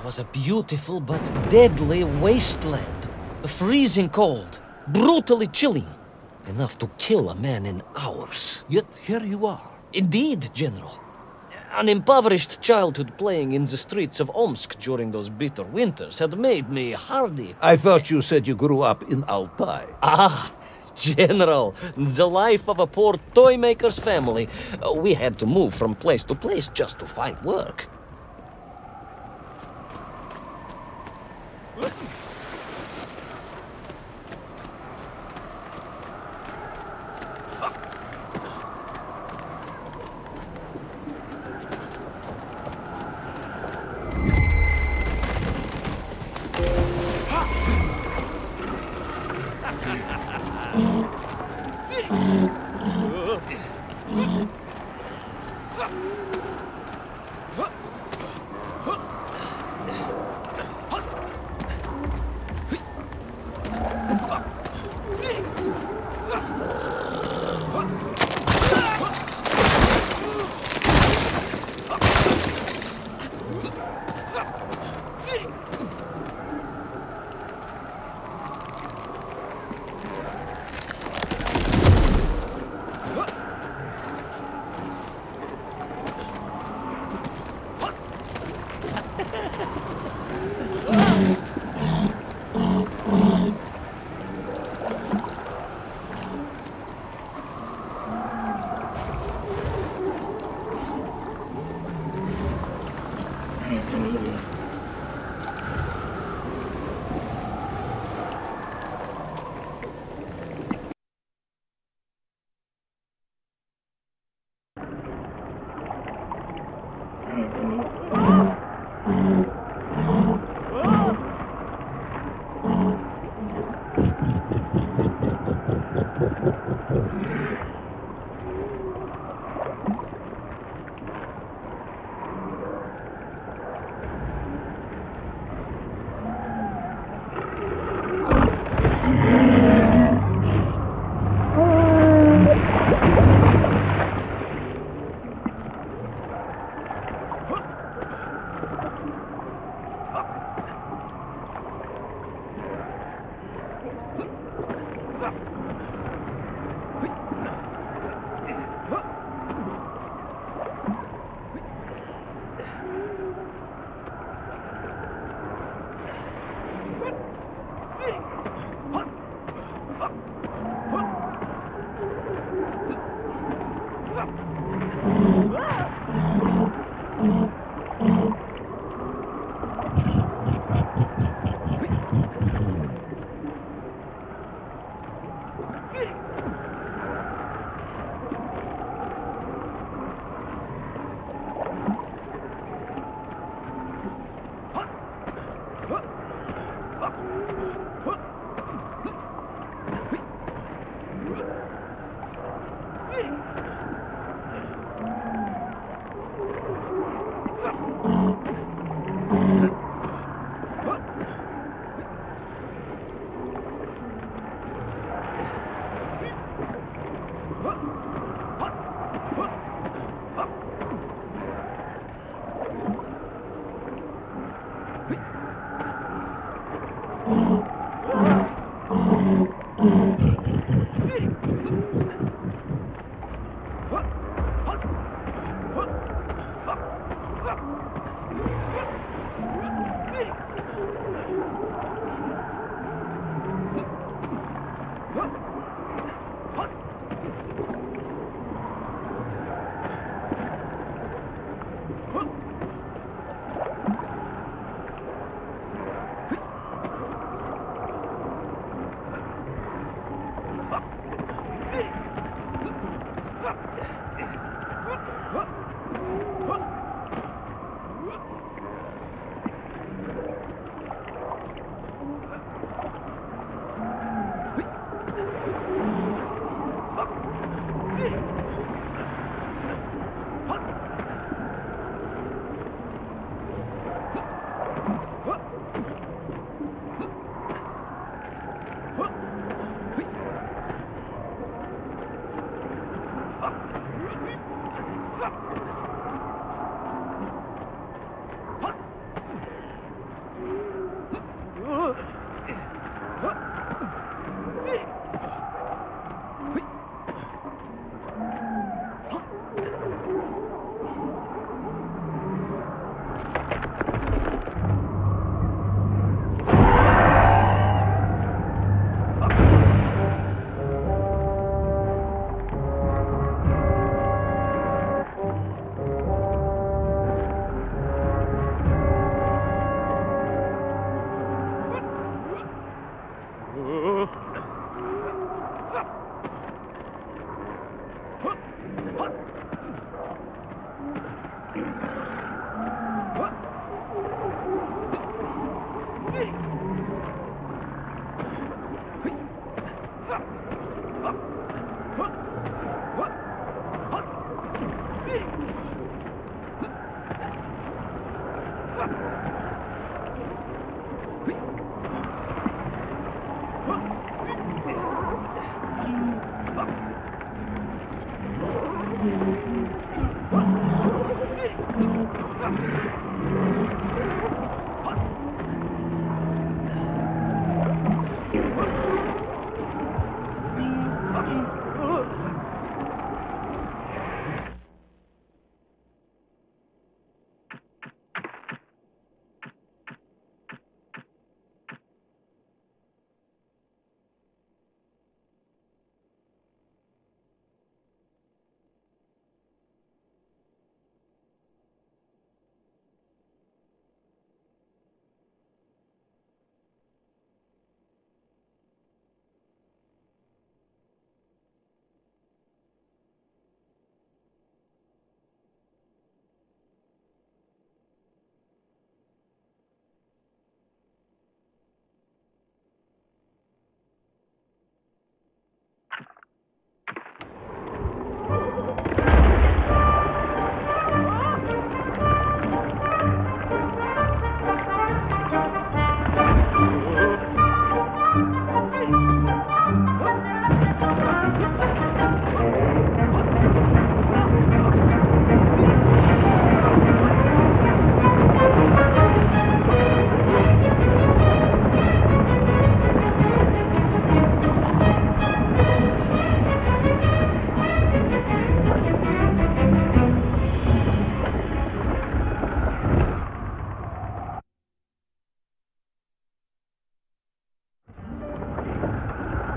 was a beautiful but deadly wasteland. Freezing cold, brutally chilling. Enough to kill a man in hours. Yet here you are. Indeed, General. An impoverished childhood playing in the streets of Omsk during those bitter winters had made me hardy. I thought you said you grew up in Altai. Ah, General, the life of a poor toy maker's family. We had to move from place to place just to find work.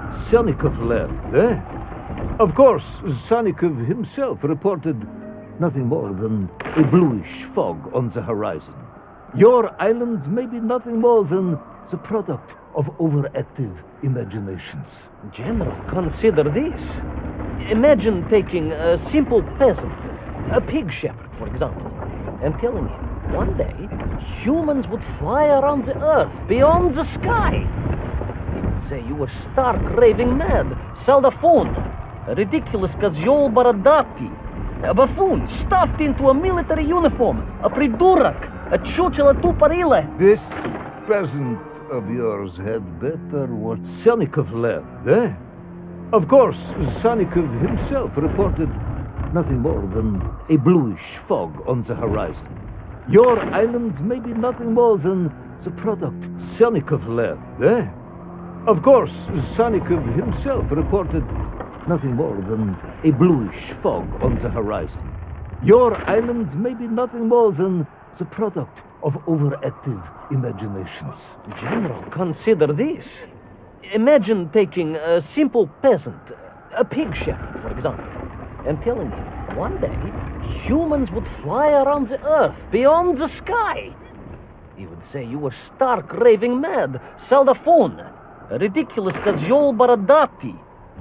Sonikov land, eh? Of course, Sonikov himself reported nothing more than a bluish fog on the horizon. Your island may be nothing more than the product of overactive imaginations. General, consider this. Imagine taking a simple peasant, a pig shepherd, for example, and telling him one day humans would fly around the earth beyond the sky. He would say you were stark raving mad, Saldaphone, a ridiculous Kazyol Baradati, a buffoon stuffed into a military uniform, a pridurak, a chuchela tuparile. This peasant of yours had better watch Sonikov land, eh? Of course, Sonikov himself reported nothing more than a bluish fog on the horizon. Your island may be nothing more than the product Sonikov land, eh? Of course, Sonikov himself reported nothing more than a bluish fog on the horizon. Your island may be nothing more than the product of overactive imaginations. General, consider this. Imagine taking a simple peasant, a pig shepherd, for example, and telling him one day humans would fly around the earth beyond the sky. He would say you were stark raving mad, Saldaphone, a ridiculous Kazyol Baradati,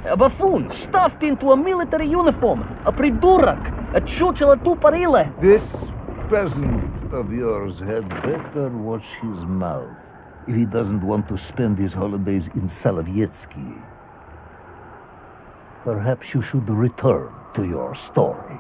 a buffoon stuffed into a military uniform, a pridurak, a chuchela tuparile. This peasant of yours had better watch his mouth if he doesn't want to spend his holidays in Solovetsky. Perhaps you should return to your story.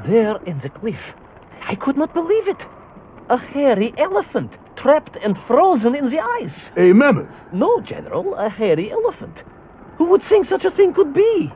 There in the cliff, I could not believe it. A hairy elephant, trapped and frozen in the ice. A mammoth? No, General, a hairy elephant. Who would think such a thing could be?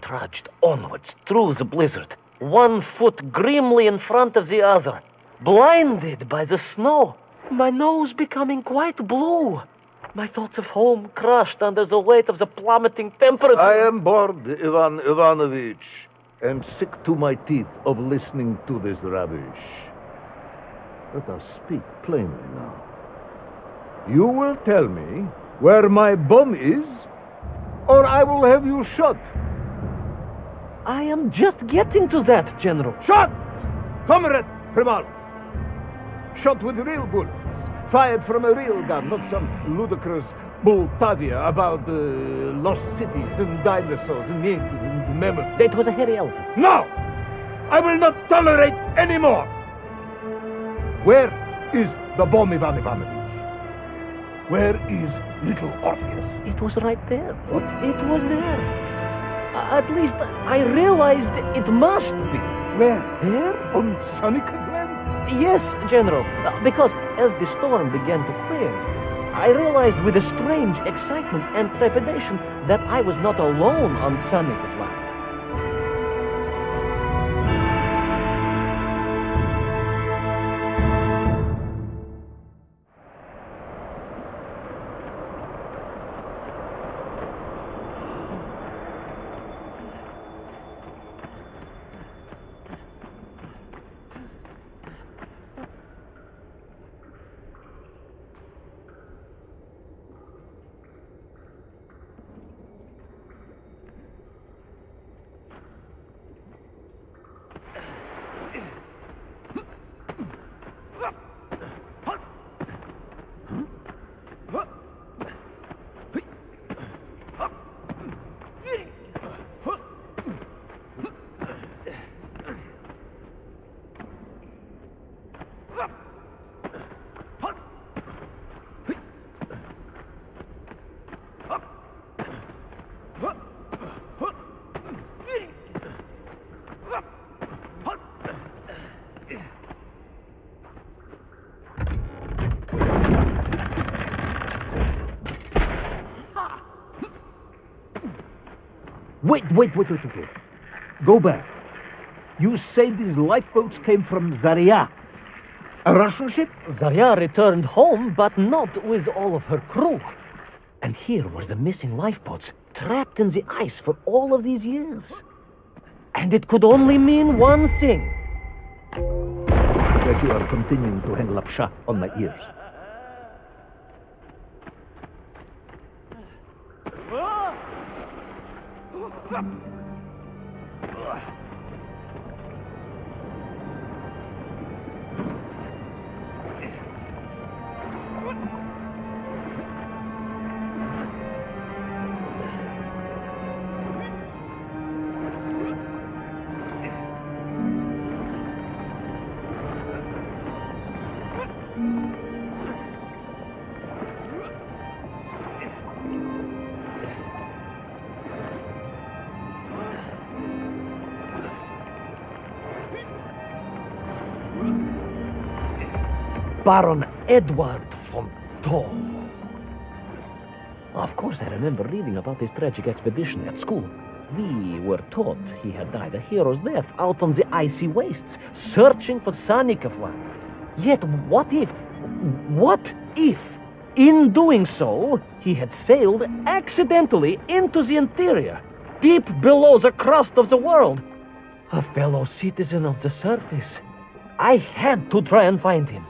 trudged onwards through the blizzard, one foot grimly in front of the other, blinded by the snow, my nose becoming quite blue, my thoughts of home crushed under the weight of the plummeting temperature. I am bored, Ivan Ivanovich, and sick to my teeth of listening to this rubbish. Let us speak plainly now. You will tell me where my bomb is, or I will have you shot. I am just getting to that, General. Shot! Comrade Primal! Shot with real bullets, fired from a real gun, not some ludicrous Bultavia about lost cities and dinosaurs and mink and mammoth. It was a hairy elephant. No! I will not tolerate any more! Where is the bomb, Ivan Ivanovich? Where is little Orpheus? It was right there. What? It was there. At least I realized it must be. Where? There? On Sonicov land? Yes, General. Because as the storm began to clear, I realized with a strange excitement and trepidation that I was not alone on Sonicov land. Wait. Go back. You say these lifeboats came from Zarya? A Russian ship? Zarya returned home, but not with all of her crew. And here were the missing lifeboats, trapped in the ice for all of these years. And it could only mean one thing. That you are continuing to hang lapsha on my ears. Baron Edward von Toll. Of course, I remember reading about his tragic expedition at school. We were taught he had died a hero's death out on the icy wastes, searching for Sonicov land. Yet what if, in doing so, he had sailed accidentally into the interior, deep below the crust of the world? A fellow citizen of the surface. I had to try and find him.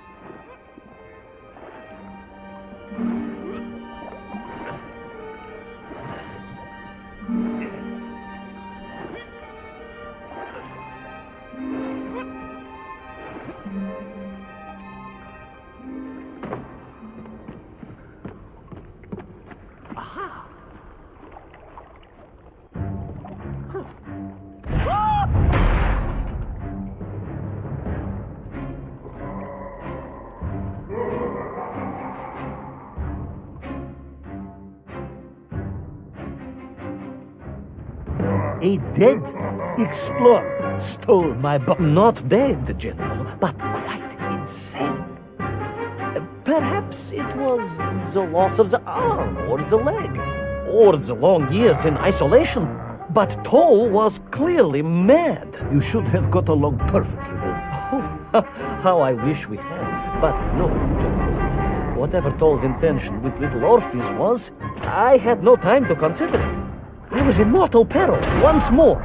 A dead explorer stole my bomb. Not dead, General, but quite insane. Perhaps it was the loss of the arm or the leg, or the long years in isolation. But Toll was clearly mad. You should have got along perfectly then. Oh, how I wish we had. But no, General. Whatever Toll's intention with little Orpheus was, I had no time to consider it. I was in mortal peril once more.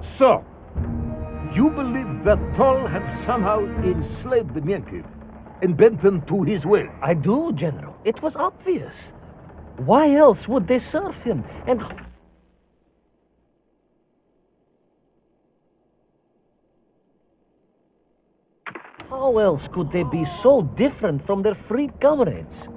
So, you believe that Toll had somehow enslaved the Mienkiv and bent them to his will? I do, General. It was obvious. Why else would they serve him? And how else could they be so different from their freed comrades?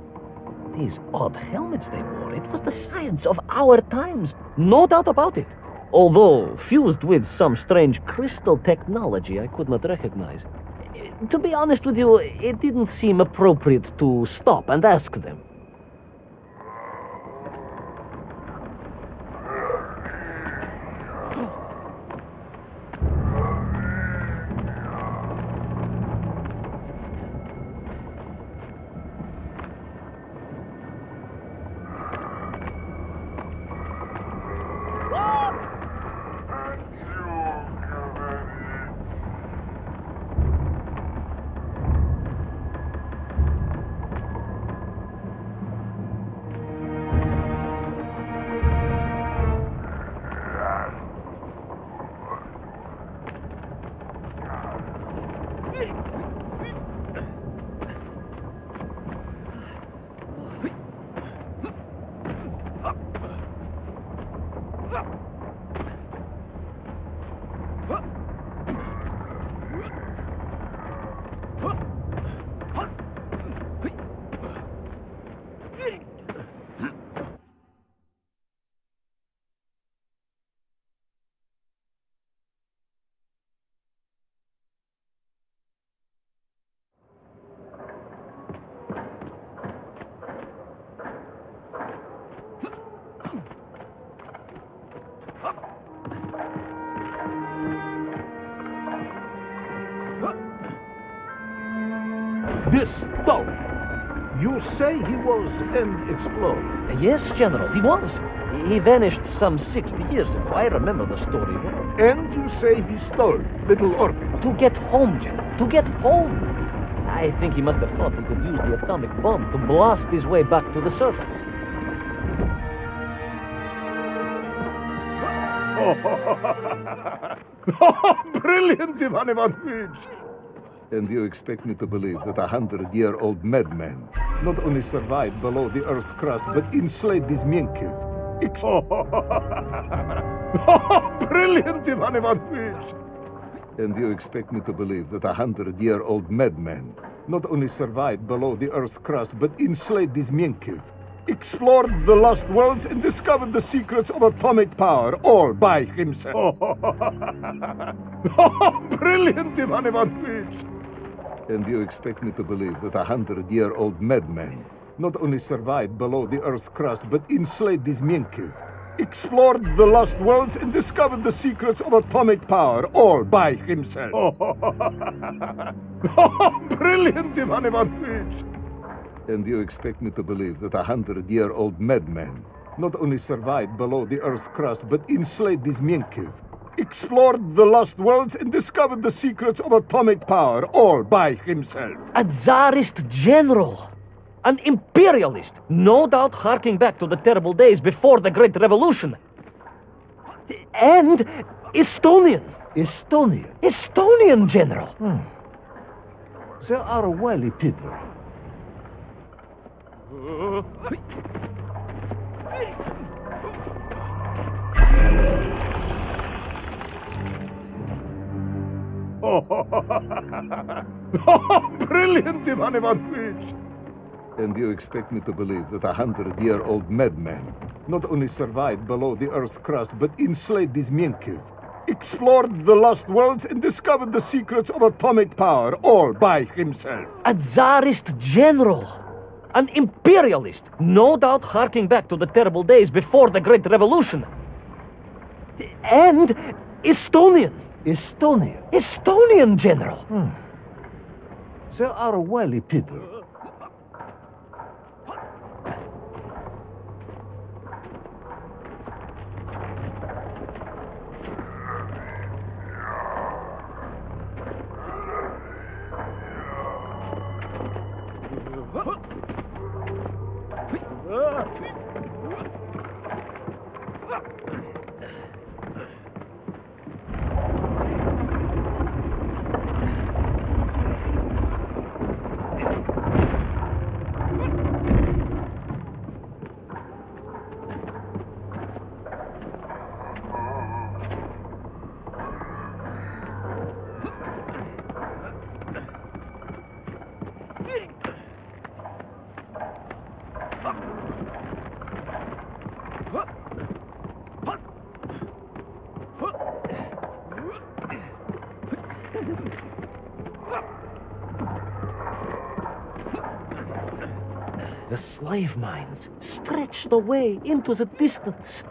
These odd helmets they wore, it was the science of our times, no doubt about it. Although fused with some strange crystal technology I could not recognize. To be honest with you, it didn't seem appropriate to stop and ask them. This Toll, you say he was an explorer? Yes, General, he was. He vanished some 60 years ago. I remember the story well. And you say he stole little Orpheus? To get home, General. To get home. I think he must have thought he could use the atomic bomb to blast his way back to the surface. Brilliant, Ivan Ivanovich! And you expect me to believe that a 100-year-old madman not only survived below the Earth's crust, but enslaved his Mienkiv? Brilliant, Ivan Ivanovich! And you expect me to believe that a 100-year-old madman not only survived below the Earth's crust, but enslaved his Mienkiv, explored the lost worlds, and discovered the secrets of atomic power, all by himself? Brilliant, Ivan Ivanovich! And you expect me to believe that a 100-year-old madman not only survived below the Earth's crust, but enslaved his Mienkiv, explored the lost worlds, and discovered the secrets of atomic power, all by himself? Brilliant, Ivan Ivanovich! And you expect me to believe that a 100-year-old madman not only survived below the Earth's crust, but enslaved his Mienkiv, explored the lost worlds, and discovered the secrets of atomic power, all by himself? A Tsarist general. An imperialist. No doubt harking back to the terrible days before the Great Revolution. And Estonian. Estonian. Estonian, General. They are wily people. Brilliant, Ivan Ivanovich! And you expect me to believe that a 100-year-old madman not only survived below the Earth's crust, but enslaved these Mienkiv, explored the lost worlds, and discovered the secrets of atomic power, all by himself? A Tsarist general. An imperialist. No doubt harking back to the terrible days before the Great Revolution. And Estonian. Estonian. Estonian, General. They are wily people. The slave mines stretched away into the distance,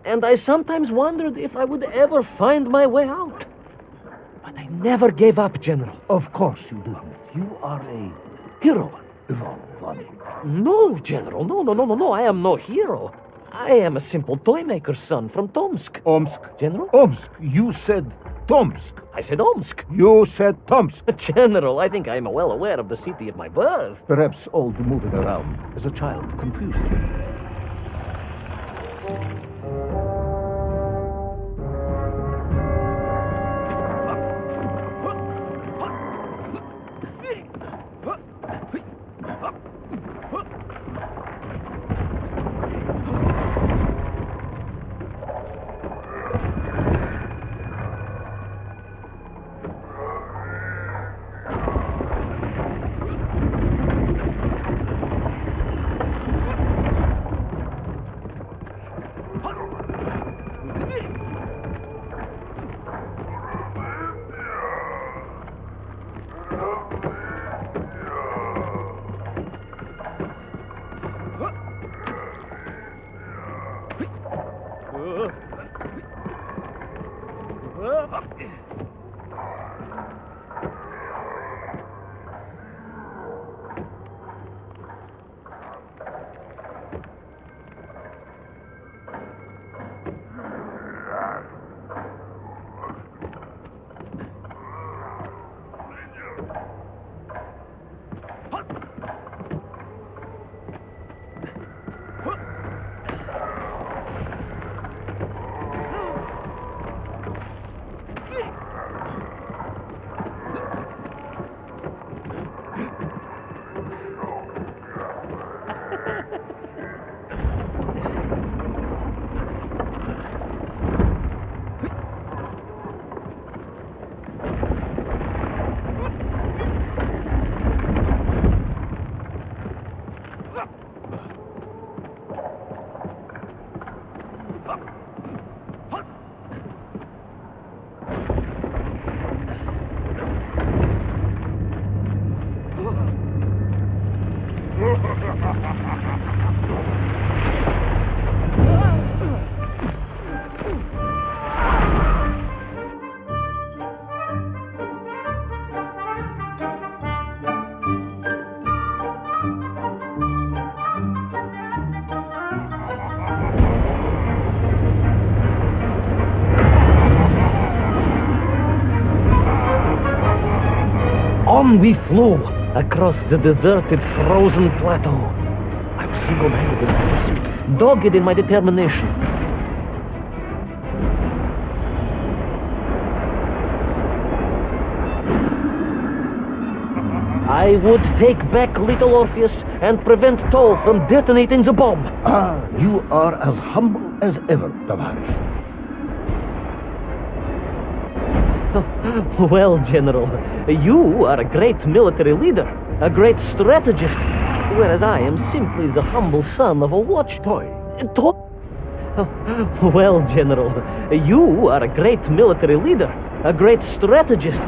and I sometimes wondered if I would ever find my way out. But I never gave up, General. Of course you didn't. You are a hero, Ivan Ivanovich. No, General, no, I am no hero. I am a simple toymaker's son from Tomsk. Omsk. General? Omsk. You said Tomsk. I said Omsk. You said Tomsk. General, I think I am well aware of the city of my birth. Perhaps all the moving around as a child confused you. On we flew across the deserted, frozen plateau. I was single-minded in my pursuit, dogged in my determination. I would take back little Orpheus and prevent Toll from detonating the bomb. Ah, you are as humble as ever, Tavares. Well, General, you are a great military leader, a great strategist, whereas I am simply the humble son of a watch toy. Well, General, you are a great military leader, a great strategist,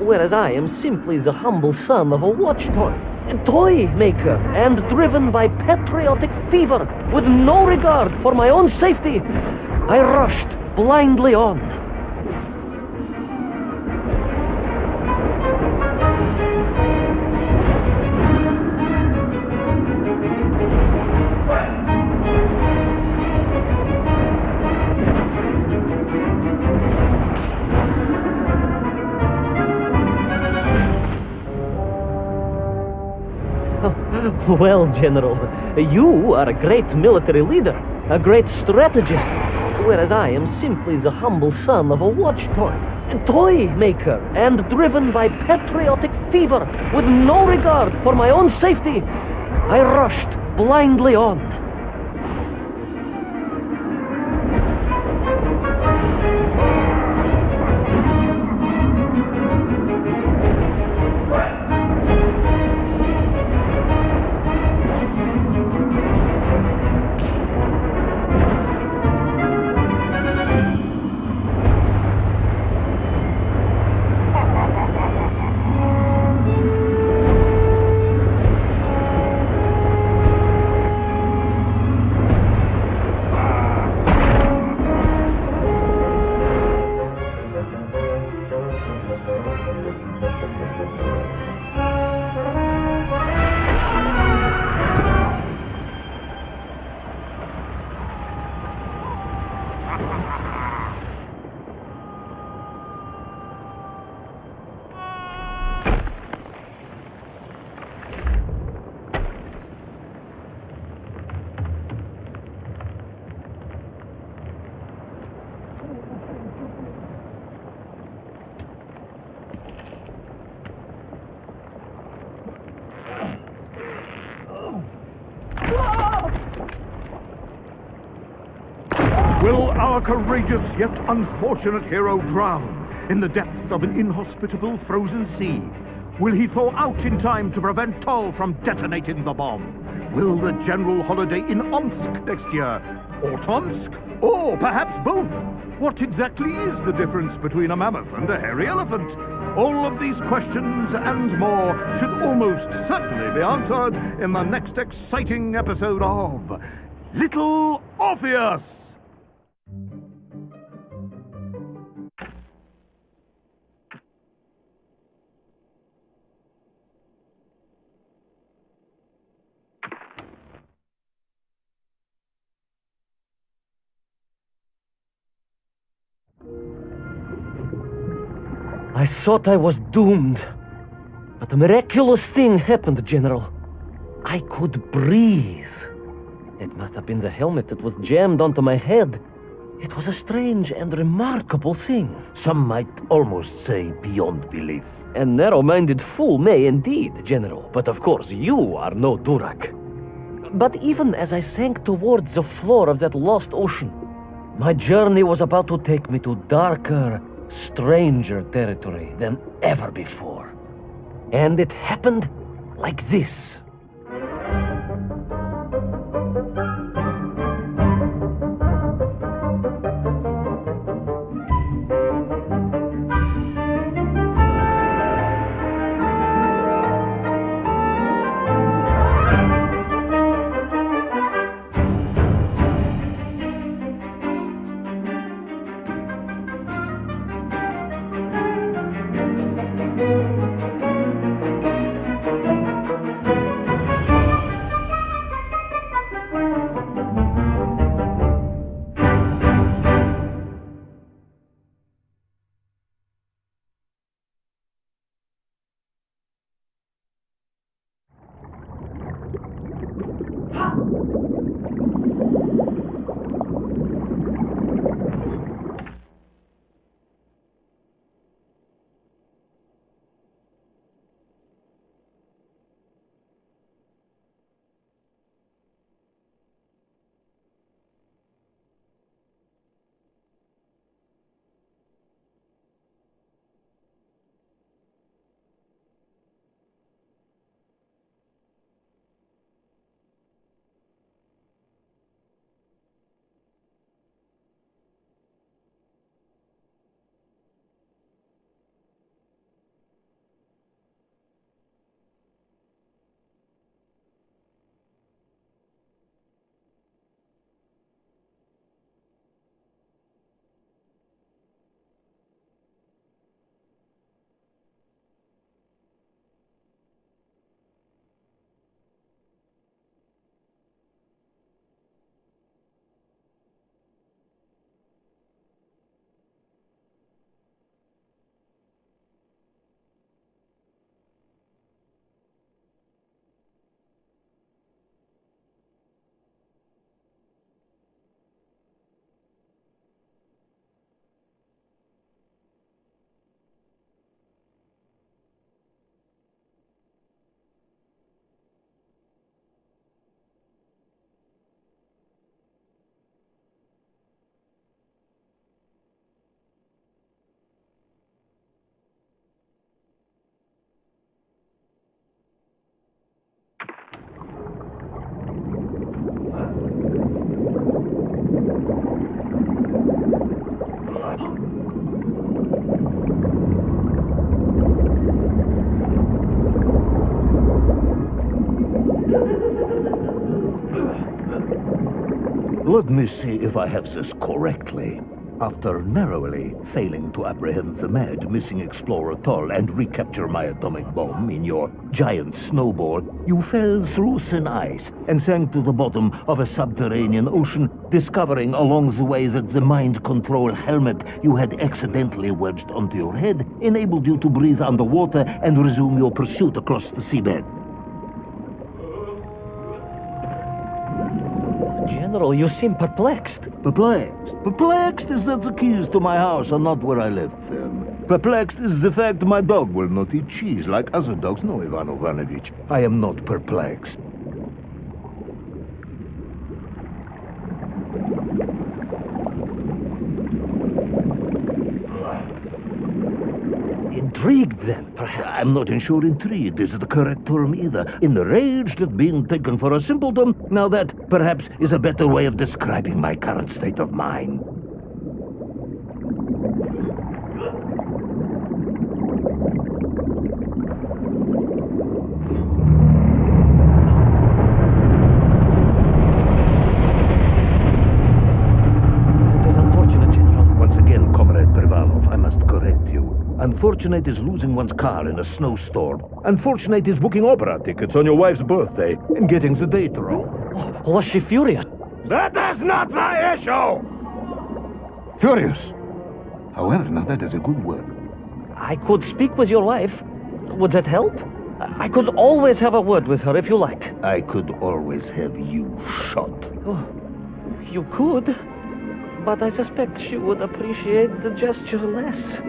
whereas I am simply the humble son of a watch toy maker, and driven by patriotic fever, with no regard for my own safety, I rushed blindly on. Well, General, you are a great military leader, a great strategist, whereas I am simply the humble son of a watch toy maker, and driven by patriotic fever, with no regard for my own safety, I rushed blindly on. Will our courageous yet unfortunate hero drown in the depths of an inhospitable frozen sea? Will he thaw out in time to prevent Toll from detonating the bomb? Will the general holiday in Omsk next year? Or Tomsk? Or perhaps both? What exactly is the difference between a mammoth and a hairy elephant? All of these questions and more should almost certainly be answered in the next exciting episode of Little Orpheus! I thought I was doomed. But a miraculous thing happened, General. I could breathe. It must have been the helmet that was jammed onto my head. It was a strange and remarkable thing. Some might almost say beyond belief. A narrow-minded fool may indeed, General. But of course, you are no Durak. But even as I sank towards the floor of that lost ocean, my journey was about to take me to darker, stranger territory than ever before. And it happened like this. Let me see if I have this correctly. After narrowly failing to apprehend the mad missing explorer Toll and recapture my atomic bomb in your giant snowball, you fell through thin ice and sank to the bottom of a subterranean ocean, discovering along the way that the mind control helmet you had accidentally wedged onto your head enabled you to breathe underwater and resume your pursuit across the seabed. General, you seem perplexed. Perplexed? Perplexed is that the keys to my house are not where I left them. Perplexed is the fact my dog will not eat cheese like other dogs. No, Ivan Ivanovich, I am not perplexed. Intrigued, then, perhaps? I'm not sure intrigued is the correct term either. Enraged at being taken for a simpleton? Now that, perhaps, is a better way of describing my current state of mind. That is unfortunate, General. Once again, Comrade Privalov, I must correct you. Unfortunate is losing one's car in a snowstorm. Unfortunate is booking opera tickets on your wife's birthday and getting the date wrong. Was she furious? That is not the issue! Furious. However, now that is a good word. I could speak with your wife. Would that help? I could always have a word with her if you like. I could always have you shot. You could, but I suspect she would appreciate the gesture less.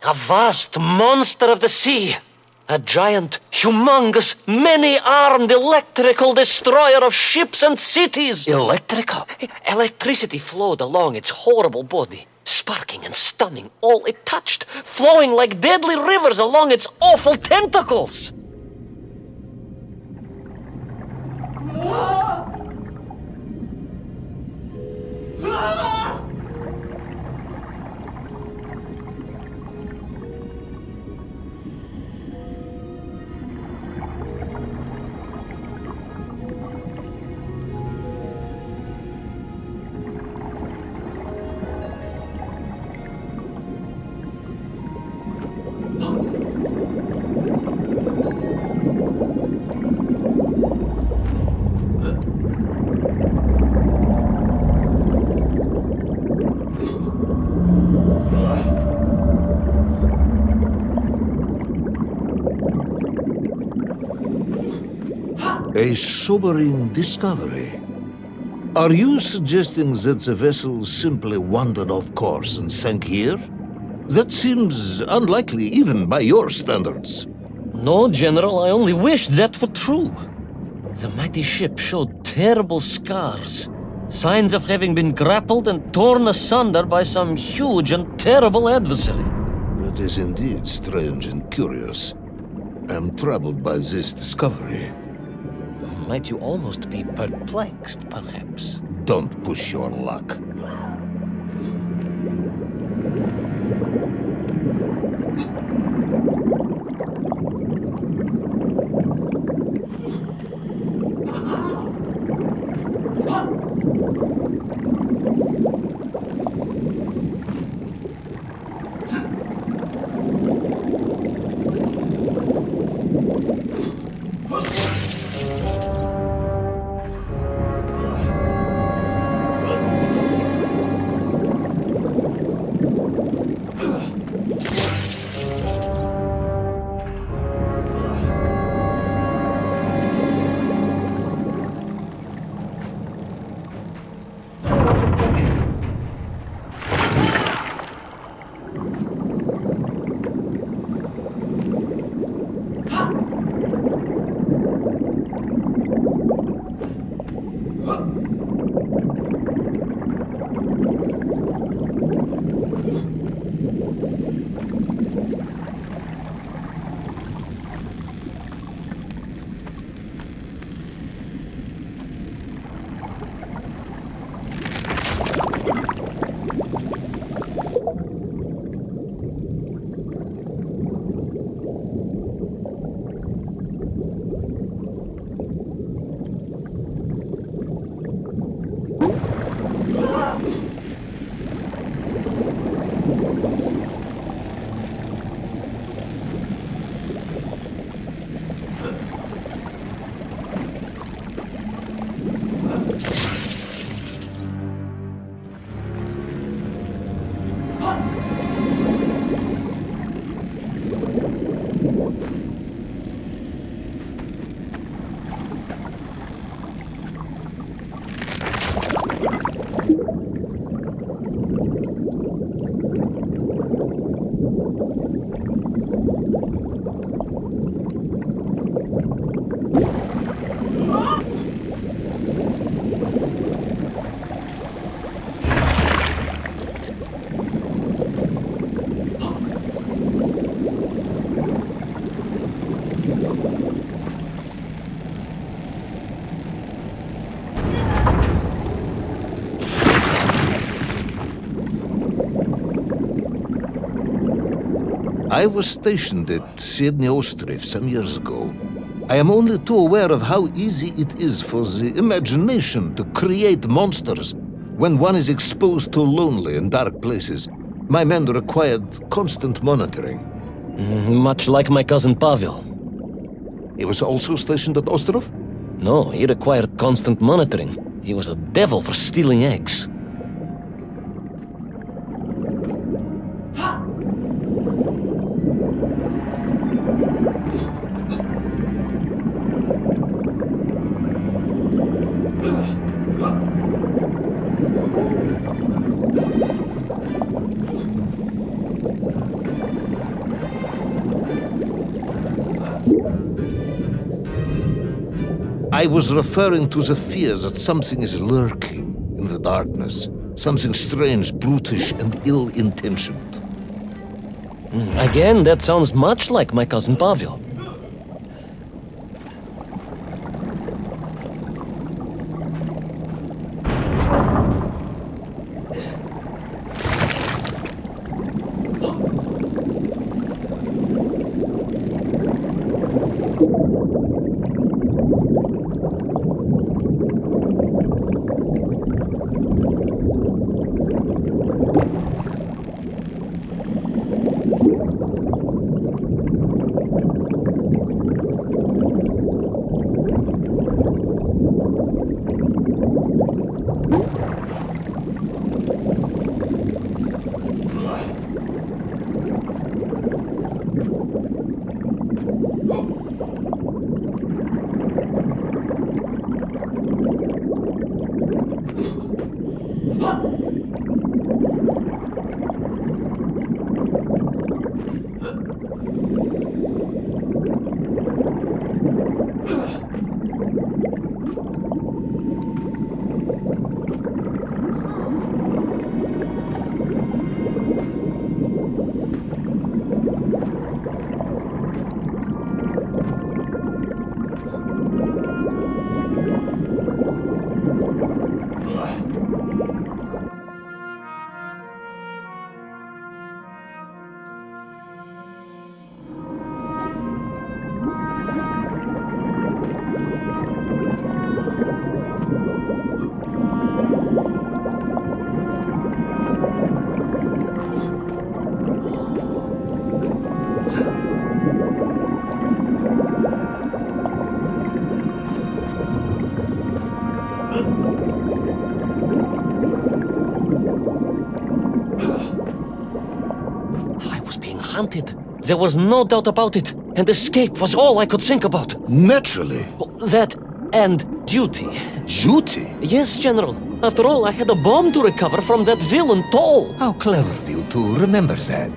A vast monster of the sea. A giant, humongous, many-armed electrical destroyer of ships and cities. Electrical? Electricity flowed along its horrible body, sparking and stunning all it touched, flowing like deadly rivers along its awful tentacles. A sobering discovery. Are you suggesting that the vessel simply wandered off course and sank here? That seems unlikely even by your standards. No, General, I only wish that were true. The mighty ship showed terrible scars, signs of having been grappled and torn asunder by some huge and terrible adversary. That is indeed strange and curious. I am troubled by this discovery. Might you almost be perplexed, perhaps? Don't push your luck. I was stationed at Sydney Ostrov some years ago. I am only too aware of how easy it is for the imagination to create monsters when one is exposed to lonely and dark places. My men required constant monitoring. Much like my cousin Pavel. He was also stationed at Ostrov? No, he required constant monitoring. He was a devil for stealing eggs. I was referring to the fear that something is lurking in the darkness. Something strange, brutish, and ill-intentioned. Again, that sounds much like my cousin Pavel. Hunted. There was no doubt about it, and escape was all I could think about. Naturally. That and duty. Duty? Yes, General. After all, I had a bomb to recover from that villain Toll. How clever of you to remember that.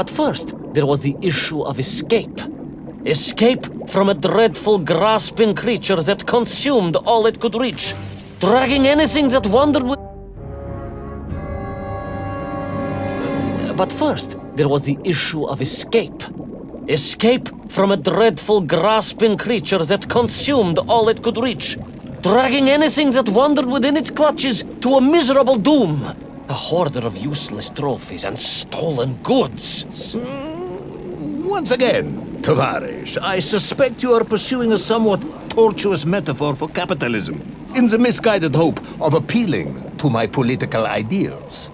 But first, there was the issue of escape. Escape from a dreadful, grasping creature that consumed all it could reach, dragging anything that wandered with... But first, there was the issue of escape. Escape from a dreadful, grasping creature that consumed all it could reach, dragging anything that wandered within its clutches to a miserable doom. A hoarder of useless trophies and stolen goods. Once again, Tavarish, I suspect you are pursuing a somewhat tortuous metaphor for capitalism, in the misguided hope of appealing to my political ideals.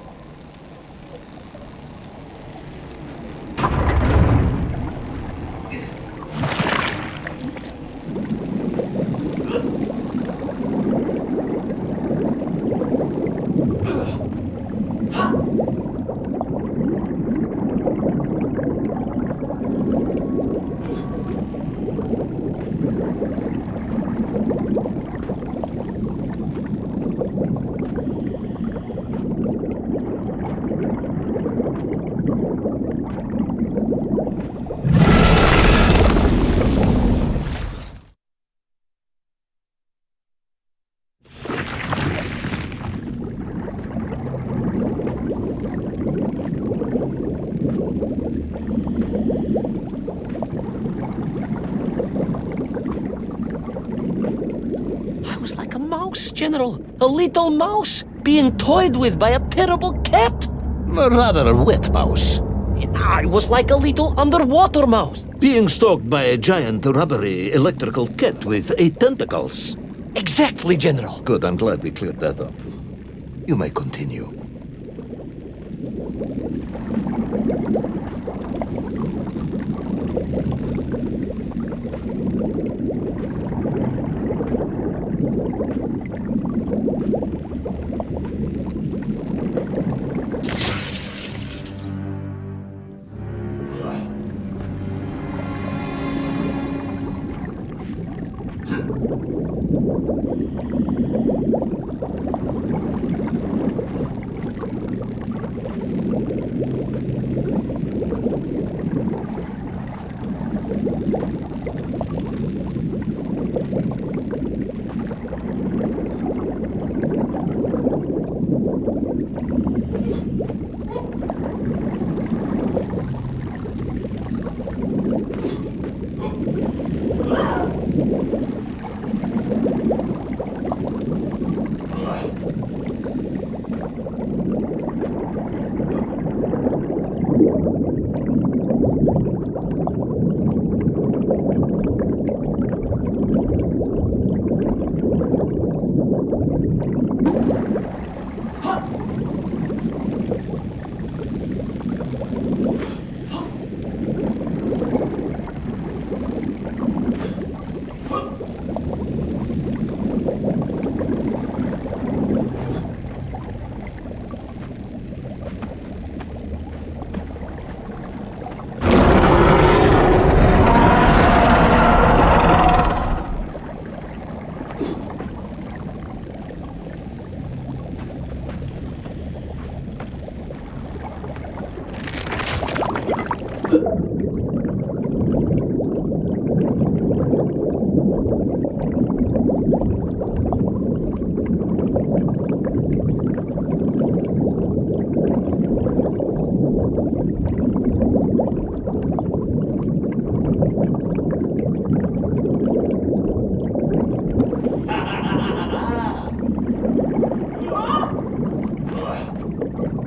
General, a little mouse being toyed with by a terrible cat. Rather a wet mouse. I was like a little underwater mouse. Being stalked by a giant rubbery electrical cat with 8 tentacles. Exactly, General. Good, I'm glad we cleared that up. You may continue.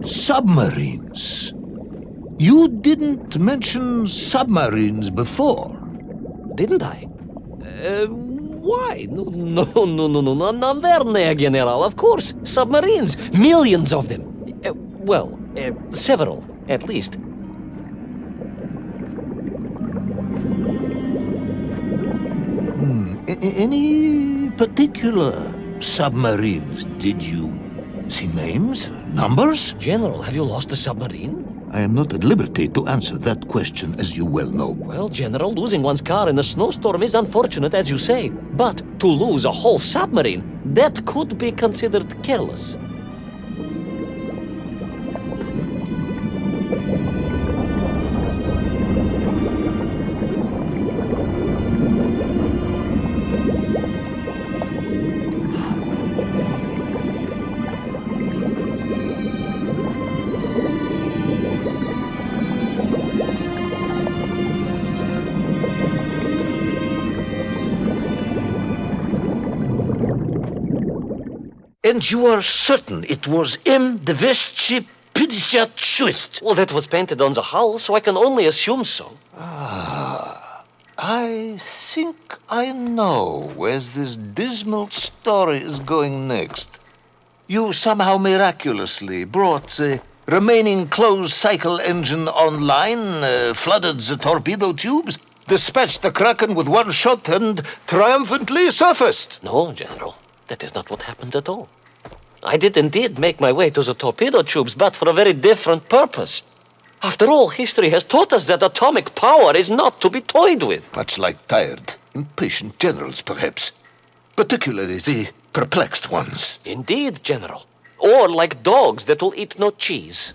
Submarines. You didn't mention submarines before. Didn't I? Why? No, Navernia, General. Of course, submarines. Millions of them. Several, at least. Any particular submarines? Did you see names? Numbers? General, have you lost a submarine? I am not at liberty to answer that question, as you well know. Well, General, losing one's car in a snowstorm is unfortunate, as you say. But to lose a whole submarine, that could be considered careless. And you are certain it was M. de Vesci Pidishat. Well, that was painted on the hull, so I can only assume so. I think I know where this dismal story is going next. You somehow miraculously brought the remaining closed cycle engine online, flooded the torpedo tubes, dispatched the Kraken with one shot, and triumphantly surfaced. No, General. That is not what happened at all. I did indeed make my way to the torpedo tubes, but for a very different purpose. After all, history has taught us that atomic power is not to be toyed with. Much like tired, impatient generals, perhaps. Particularly the perplexed ones. Indeed, General. Or like dogs that will eat no cheese.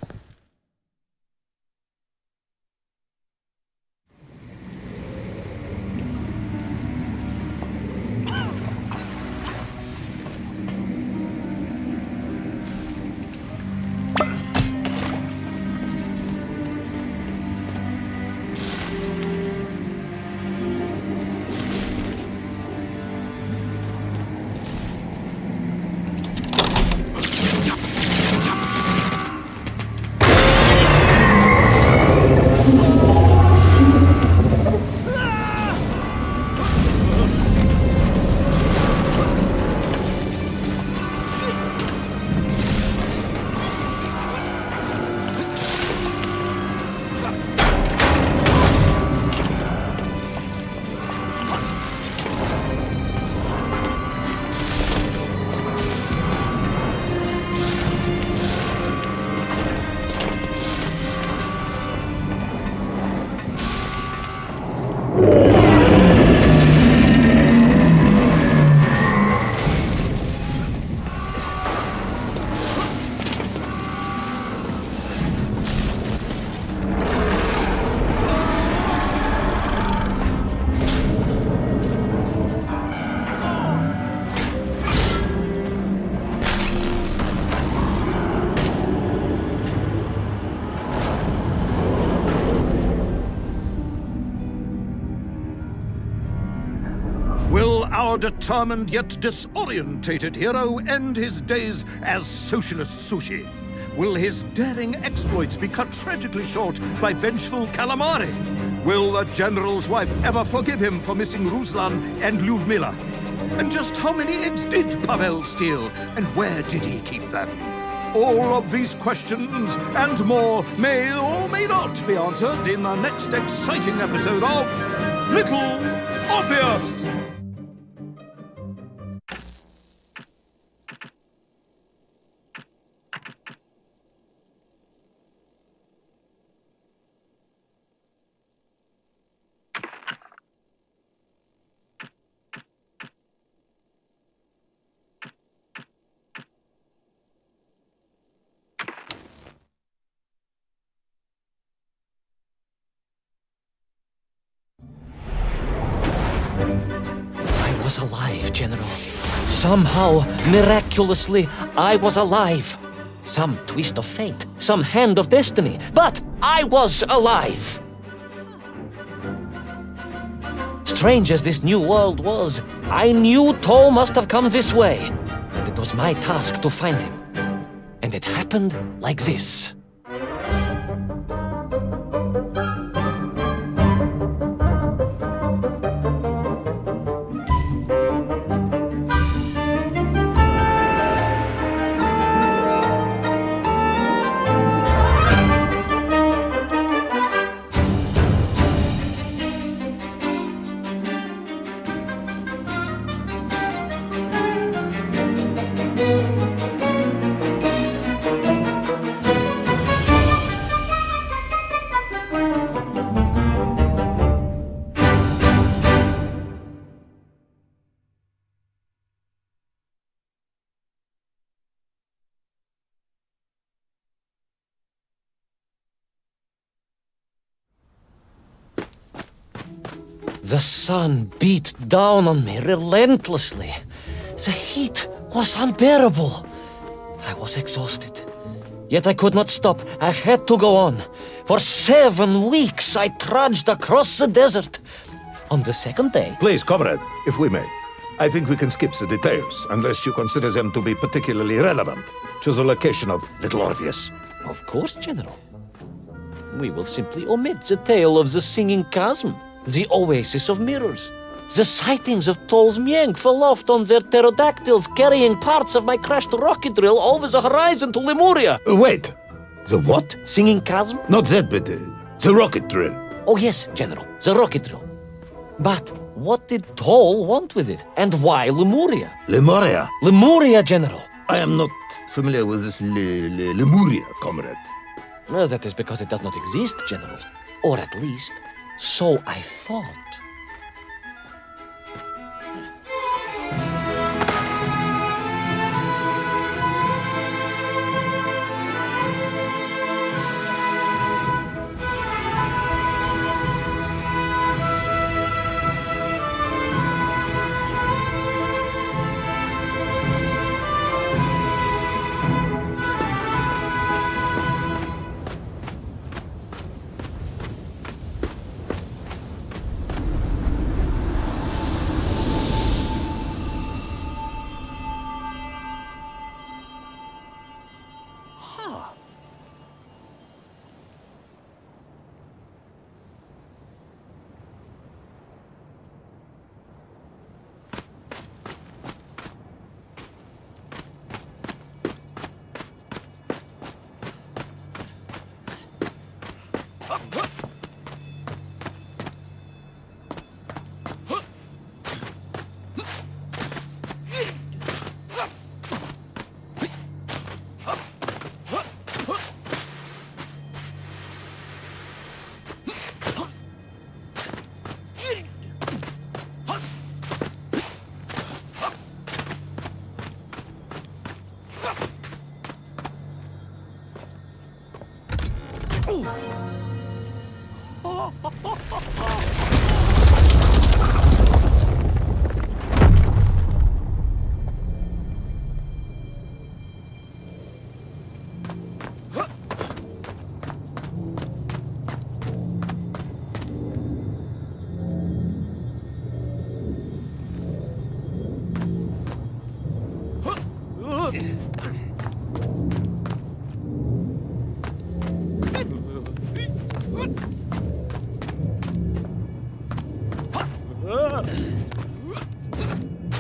Our determined yet disorientated hero end his days as socialist sushi? Will his daring exploits be cut tragically short by vengeful calamari? Will the general's wife ever forgive him for missing Ruslan and Lyudmila? And just how many eggs did Pavel steal, and where did he keep them? All of these questions and more may or may not be answered in the next exciting episode of Little Orpheus! I was alive, General. Somehow, miraculously, I was alive. Some twist of fate, some hand of destiny, but I was alive. Strange as this new world was, I knew Toll must have come this way, and it was my task to find him. And it happened like this. The sun beat down on me relentlessly. The heat was unbearable. I was exhausted. Yet I could not stop. I had to go on. For 7 weeks I trudged across the desert. On the second day... Please, comrade, if we may. I think we can skip the details, unless you consider them to be particularly relevant to the location of Little Orpheus. Of course, General. We will simply omit the tale of the singing chasm, the oasis of mirrors, the sightings of Tol's Mienk aloft on their pterodactyls carrying parts of my crashed rocket drill over the horizon to Lemuria. Wait, the what? Singing chasm? Not that, but the rocket drill. Oh yes, General, the rocket drill. But what did Tol want with it? And why Lemuria? Lemuria? Lemuria, General. I am not familiar with this Lemuria, comrade. Well, that is because it does not exist, General. Or at least, so I thought.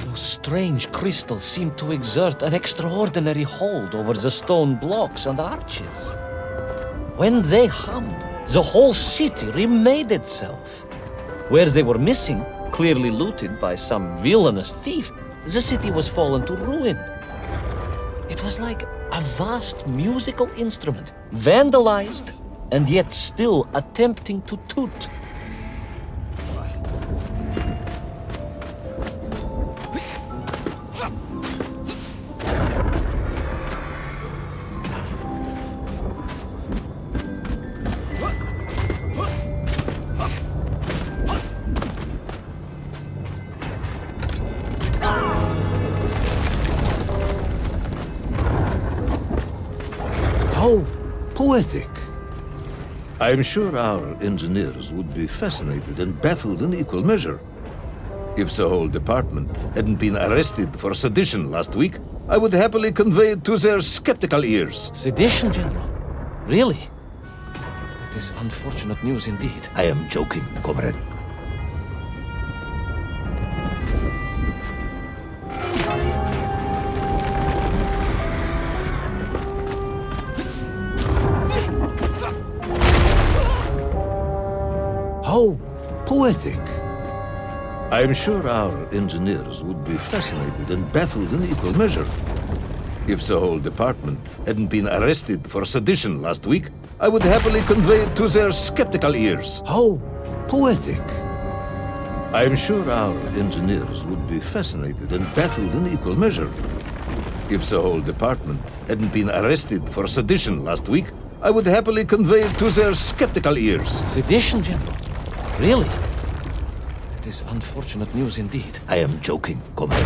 Those strange crystals seem to exert an extraordinary hold over the stone blocks and arches. When they hummed, the whole city remade itself. Where they were missing, clearly looted by some villainous thief, the city was fallen to ruin. It was like a vast musical instrument, vandalized, and yet still attempting to toot. How poetic. I'm sure our engineers would be fascinated and baffled in equal measure. If the whole department hadn't been arrested for sedition last week, I would happily convey it to their skeptical ears. Sedition, General? Really? That is unfortunate news indeed. I am joking, comrade. How poetic. I'm sure our engineers would be fascinated and baffled in equal measure. If the whole department hadn't been arrested for sedition last week, I would happily convey it to their skeptical ears. How poetic. I'm sure our engineers would be fascinated and baffled in equal measure. If the whole department hadn't been arrested for sedition last week, I would happily convey it to their skeptical ears. Sedition, General? Really? That is unfortunate news indeed. I am joking, comrade.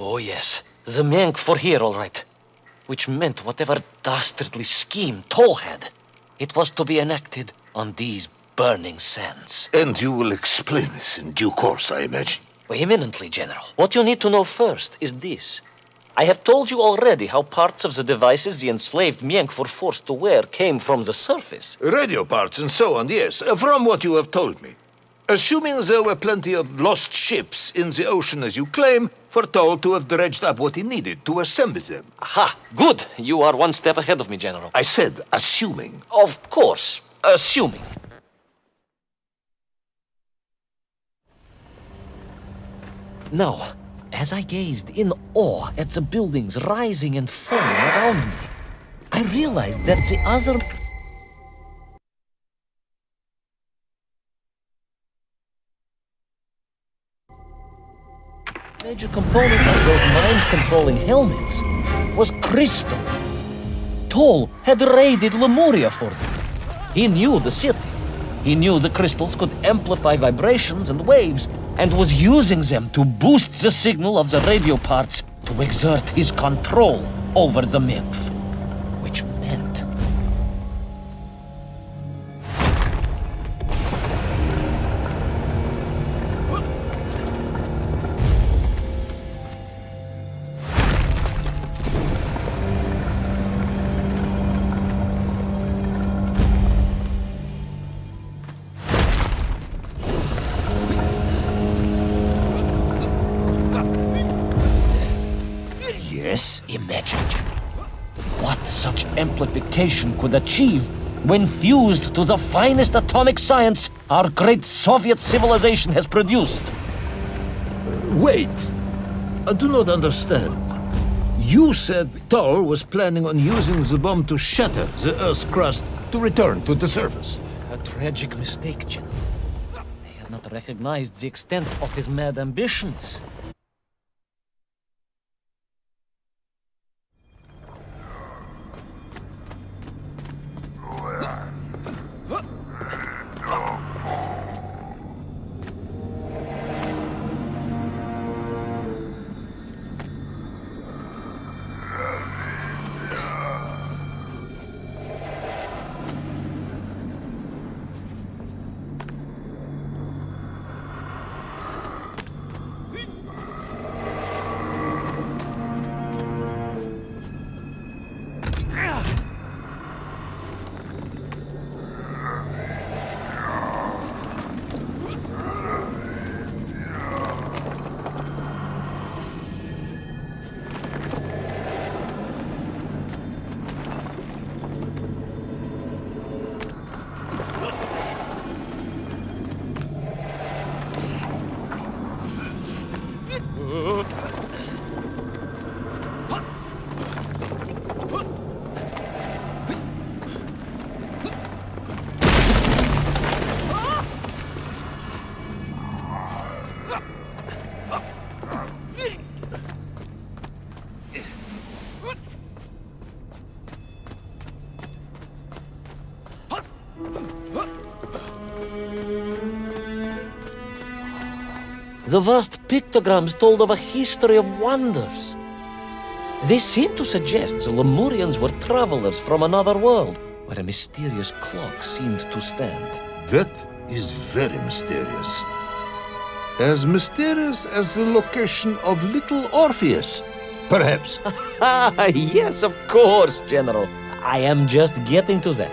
Oh, yes. The Mank were here, all right. Which meant whatever dastardly scheme Toll had, it was to be enacted on these burning sands. And you will explain this in due course, I imagine. Eminently, General. What you need to know first is this. I have told you already how parts of the devices the enslaved Mienk were forced to wear came from the surface. Radio parts and so on, yes, from what you have told me. Assuming there were plenty of lost ships in the ocean as you claim, for Toll to have dredged up what he needed to assemble them. Aha! Good! You are one step ahead of me, General. I said assuming. Of course. Assuming. Now, as I gazed in awe at the buildings rising and falling around me, I realized that the other... major component of those mind-controlling helmets was crystal. Toll had raided Lemuria for them. He knew the city. He knew the crystals could amplify vibrations and waves, and was using them to boost the signal of the radio parts to exert his control over the nymph. Which meant... Yes? Imagine what such amplification could achieve when fused to the finest atomic science our great Soviet civilization has produced. Wait. I do not understand. You said Toll was planning on using the bomb to shatter the Earth's crust to return to the surface. A tragic mistake, General. He had not recognized the extent of his mad ambitions. The vast pictograms told of a history of wonders. They seem to suggest the Lemurians were travelers from another world, where a mysterious clock seemed to stand. That is very mysterious. As mysterious as the location of little Orpheus, perhaps. Yes, of course, General. I am just getting to that.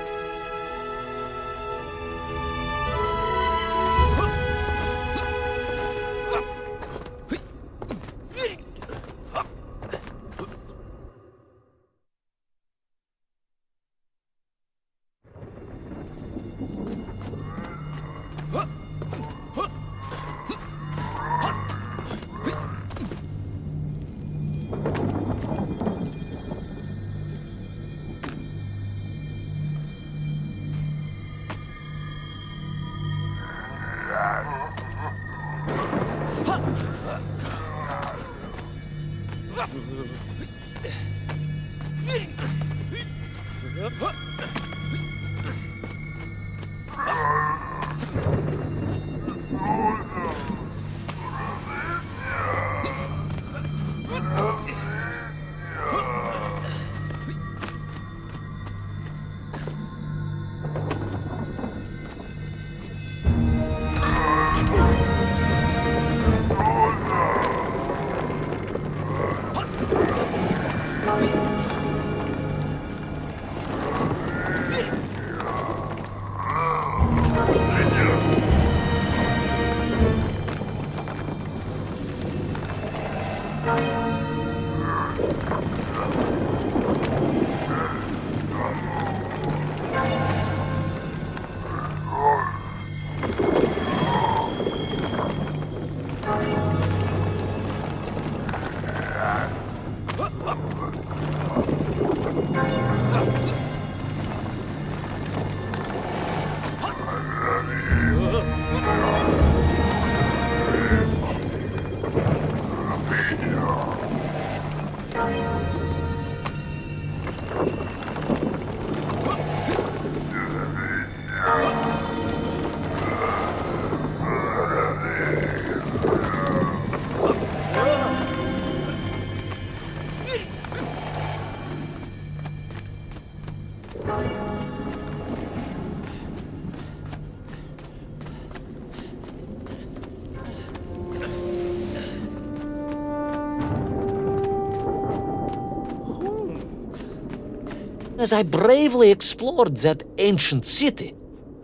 As I bravely explored that ancient city,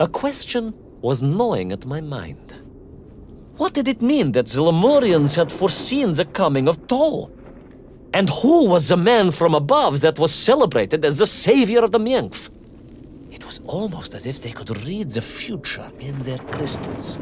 a question was gnawing at my mind. What did it mean that the Lemurians had foreseen the coming of Tol? And who was the man from above that was celebrated as the savior of the Menkf? It was almost as if they could read the future in their crystals.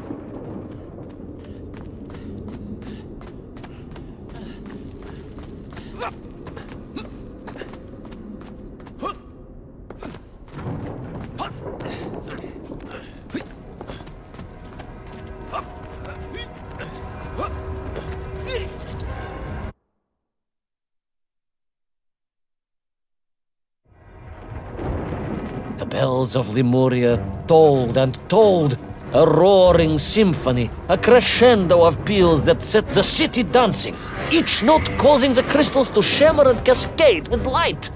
The bells of Lemuria tolled and tolled, a roaring symphony, a crescendo of peals that set the city dancing, each note causing the crystals to shimmer and cascade with light.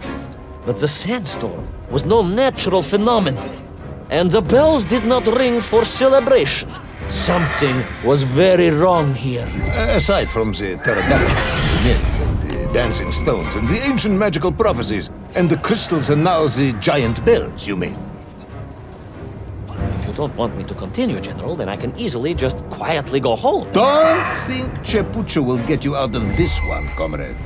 But the sandstorm was no natural phenomenon, and the bells did not ring for celebration. Something was very wrong here. Aside from the pterodactyls, the nymph, and the dancing stones, and the ancient magical prophecies, and the crystals, and now the giant bells, you mean? If you don't want me to continue, General, then I can easily just quietly go home. Don't think Chepucha will get you out of this one, comrade.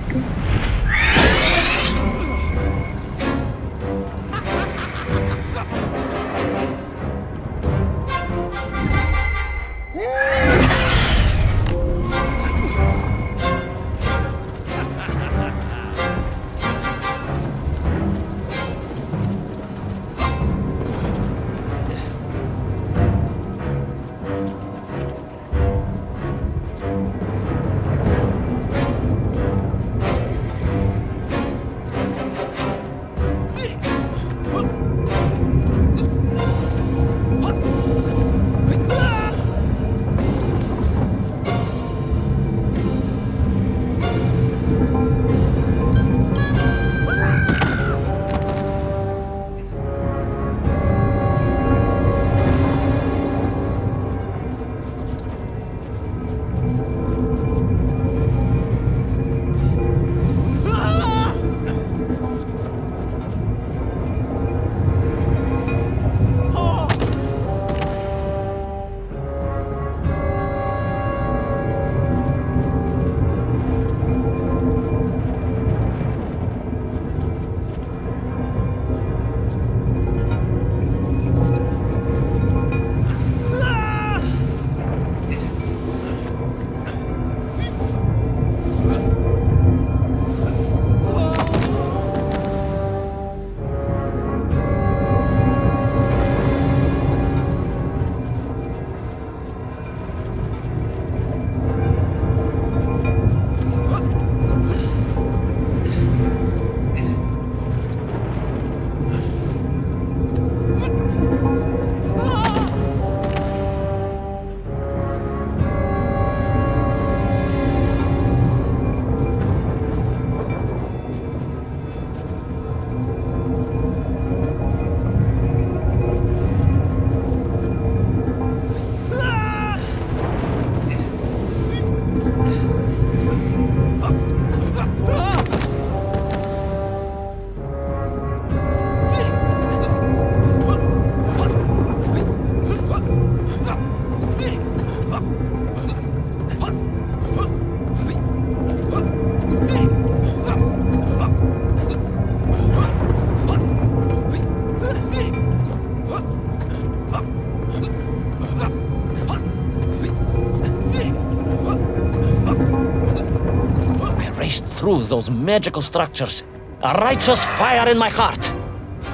through those magical structures, a righteous fire in my heart.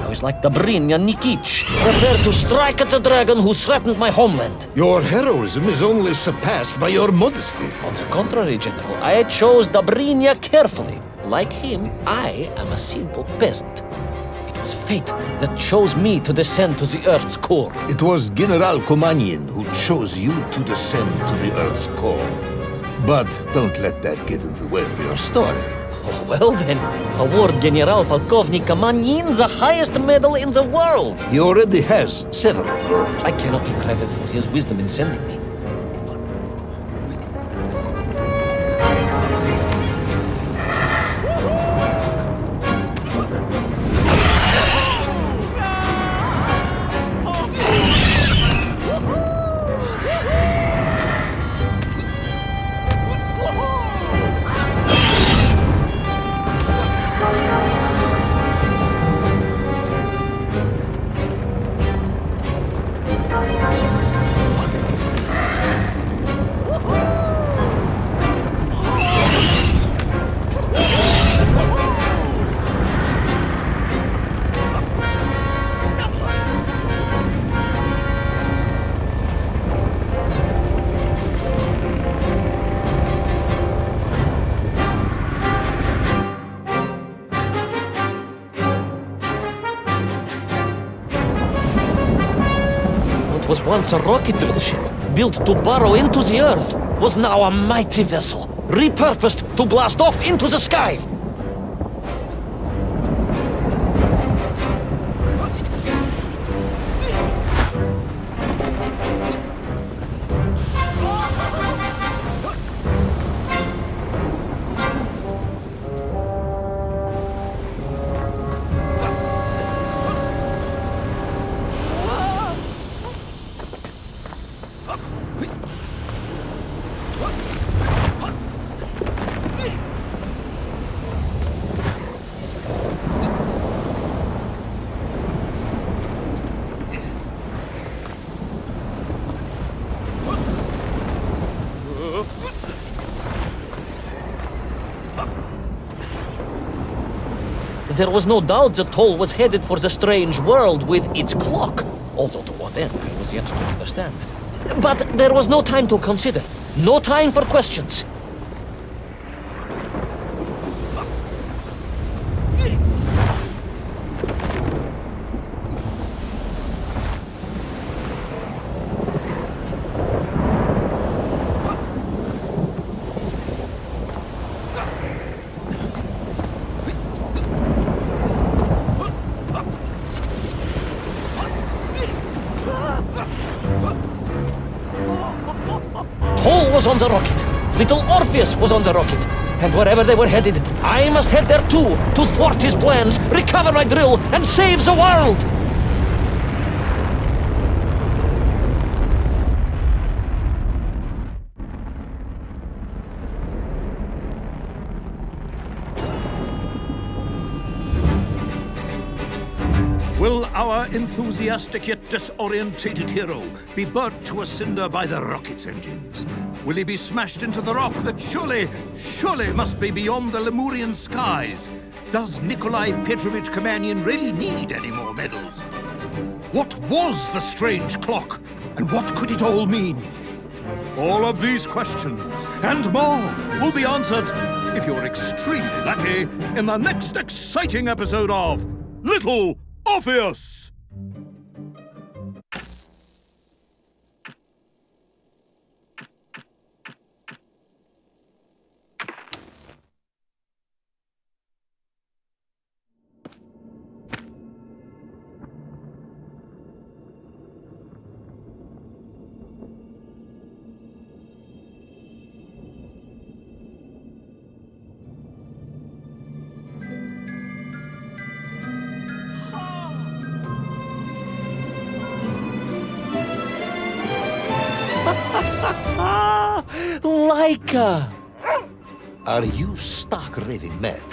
I was like Dobrynya Nikitsch, prepared to strike at the dragon who threatened my homeland. Your heroism is only surpassed by your modesty. On the contrary, General, I chose Dobrynya carefully. Like him, I am a simple peasant. It was fate that chose me to descend to the Earth's core. It was General Komanyin who chose you to descend to the Earth's core. But don't let that get in the way of your story. Oh, well then, award General Polkovnik Komanyin the highest medal in the world. He already has several of those. I cannot take credit for his wisdom in sending me. Was once a rocket drill ship, built to burrow into the Earth, was now a mighty vessel, repurposed to blast off into the skies. There was no doubt the toll was headed for the strange world with its clock, although to what end I was yet to understand. But there was no time to consider, no time for questions. Toll was on the rocket. Little Orpheus was on the rocket. And wherever they were headed, I must head there too, to thwart his plans, recover my drill, and save the world! Will our enthusiastic yet disorientated hero be burnt to a cinder by the rocket's engines? Will he be smashed into the rock that surely must be beyond the Lemurian skies? Does Nikolai Petrovich Komanyin really need any more medals? What was the strange clock, and what could it all mean? All of these questions and more will be answered, if you're extremely lucky, in the next exciting episode of Little Orpheus! Laika! Are you stark raving mad?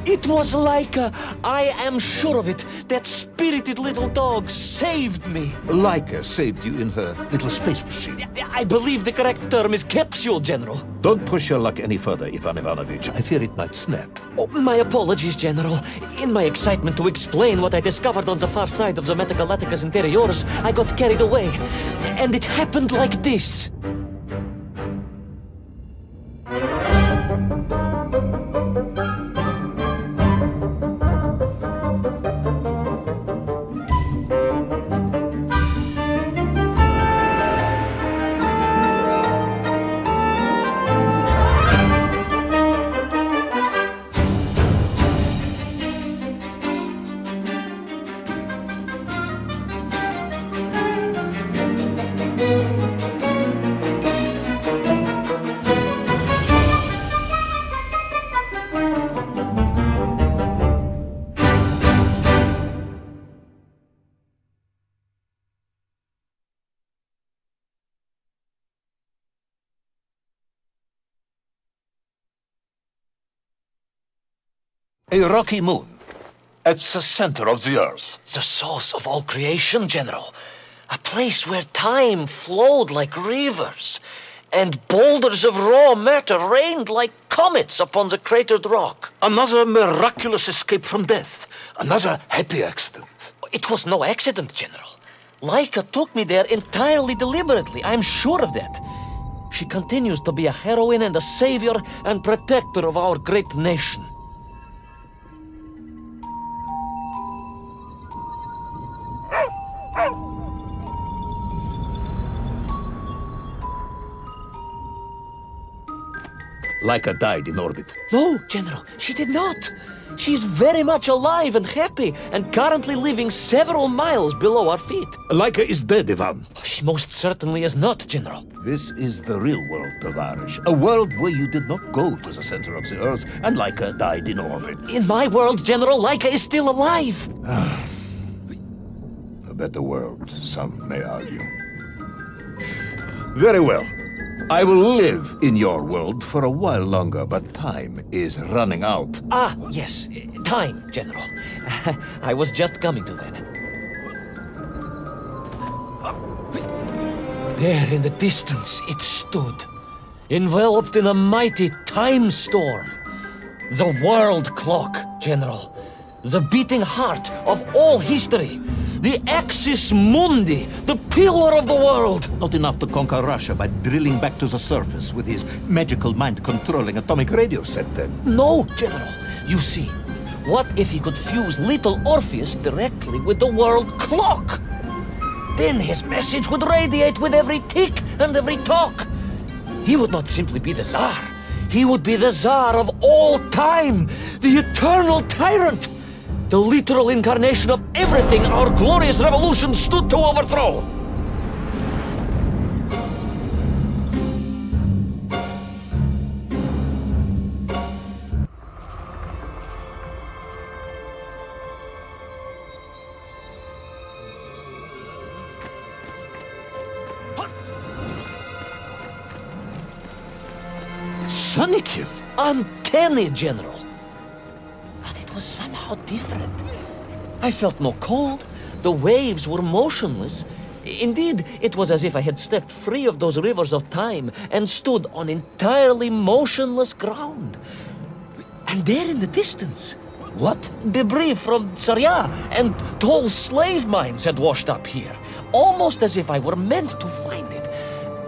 It was Laika. I am sure of it. That spirited little dog saved me. Laika saved you in her little space machine. I believe the correct term is capsule, General. Don't push your luck any further, Ivan Ivanovich. I fear it might snap. Oh, my apologies, General. In my excitement to explain what I discovered on the far side of the Metagalacticus Interiors, I got carried away. And it happened like this. A rocky moon. It's the center of the Earth. The source of all creation, General. A place where time flowed like rivers, and boulders of raw matter rained like comets upon the cratered rock. Another miraculous escape from death. Another happy accident. It was no accident, General. Laika took me there entirely deliberately. I'm sure of that. She continues to be a heroine and a savior and protector of our great nation. Laika died in orbit. No, General, she did not. She's very much alive and happy, and currently living several miles below our feet. Laika is dead, Ivan. She most certainly is not, General. This is the real world, Tovarishch. A world where you did not go to the center of the Earth, and Laika died in orbit. In my world, General, Laika is still alive. A better world, some may argue. Very well. I will live in your world for a while longer, but time is running out. Ah, yes, time, General. I was just coming to that. There in the distance it stood, enveloped in a mighty time storm. The world clock, General. The beating heart of all history. The axis mundi, the pillar of the world. Not enough to conquer Russia by drilling back to the surface with his magical mind-controlling atomic radio set, then. No, General. You see, what if he could fuse little Orpheus directly with the world clock? Then his message would radiate with every tick and every tock. He would not simply be the Tsar. He would be the Tsar of all time, the eternal tyrant. The literal incarnation of everything our glorious revolution stood to overthrow. Sonikiv! Uncanny, General. Was somehow different. I felt no cold. The waves were motionless. Indeed, it was as if I had stepped free of those rivers of time and stood on entirely motionless ground. And there in the distance, what? Debris from Tsarya and tall slave mines had washed up here, almost as if I were meant to find it.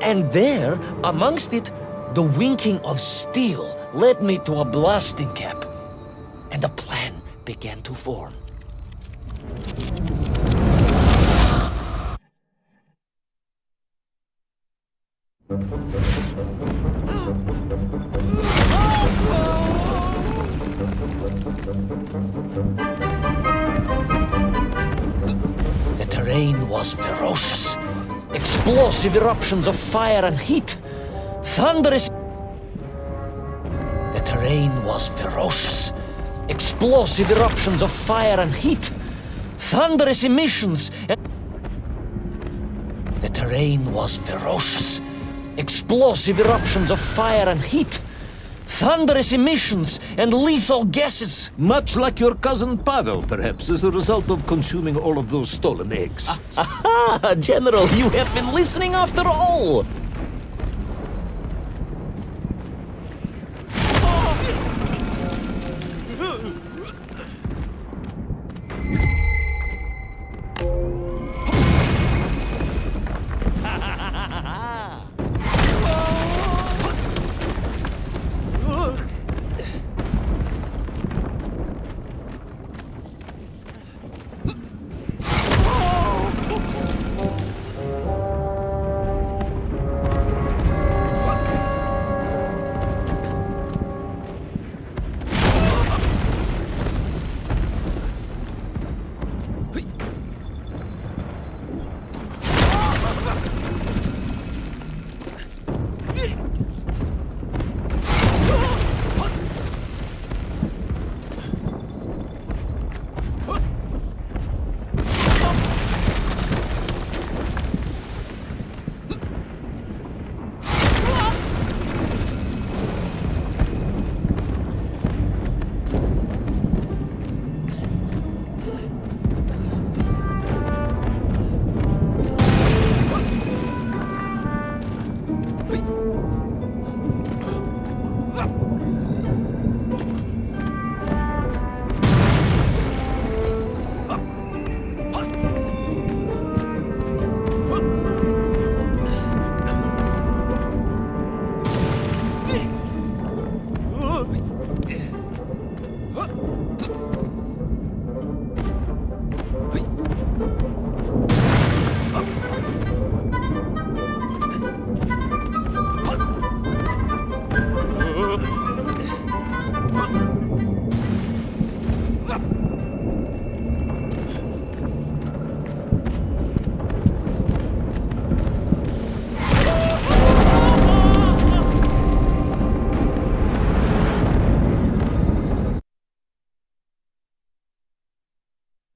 And there, amongst it, the winking of steel led me to a blasting cap. And a plan began to form. The terrain was ferocious. Explosive eruptions of fire and heat. Thunderous... The terrain was ferocious. Explosive eruptions of fire and heat, thunderous emissions, and... The terrain was ferocious. Explosive eruptions of fire and heat, thunderous emissions and lethal gases. Much like your cousin Pavel, perhaps, as a result of consuming all of those stolen eggs. Aha! General, you have been listening after all!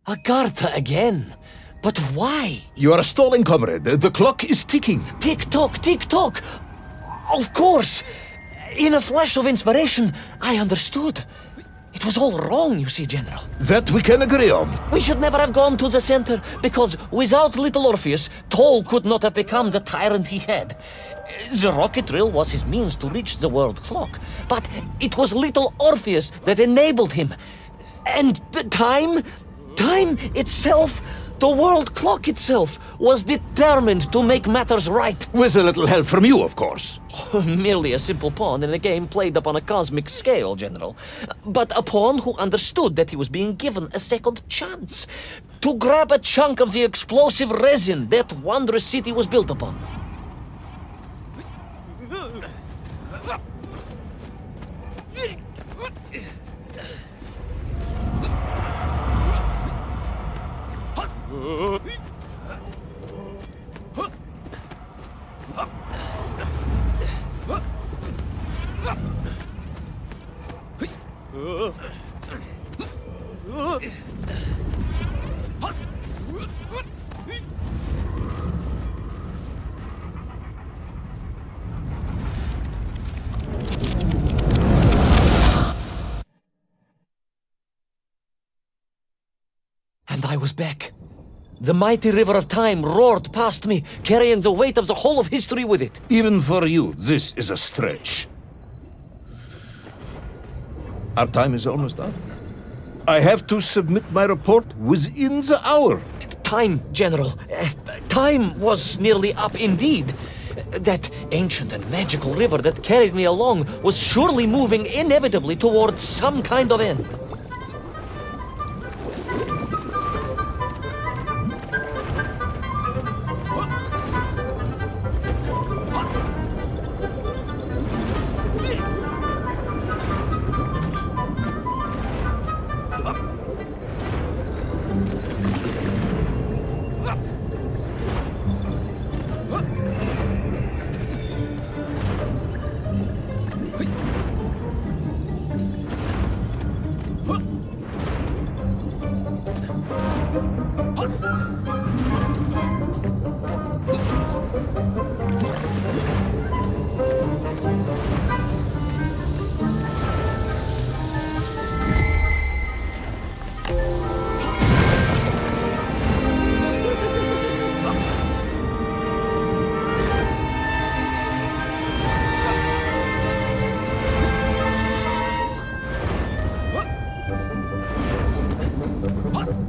Agartha again. But why? You are stalling, comrade. The clock is ticking. Tick-tock, tick-tock! Of course! In a flash of inspiration, I understood. It was all wrong, you see, General. That we can agree on. We should never have gone to the center, because without little Orpheus, Toll could not have become the tyrant he had. The rocket drill was his means to reach the world clock, but it was little Orpheus that enabled him. And the time itself, the world clock itself, was determined to make matters right. With a little help from you, of course. Merely a simple pawn in a game played upon a cosmic scale, General. But a pawn who understood that he was being given a second chance to grab a chunk of the explosive resin that wondrous city was built upon. And I was back. The mighty river of time roared past me, carrying the weight of the whole of history with it. Even for you, this is a stretch. Our time is almost up. I have to submit my report within the hour. Time, General. Time was nearly up indeed. That ancient and magical river that carried me along was surely moving inevitably towards some kind of end.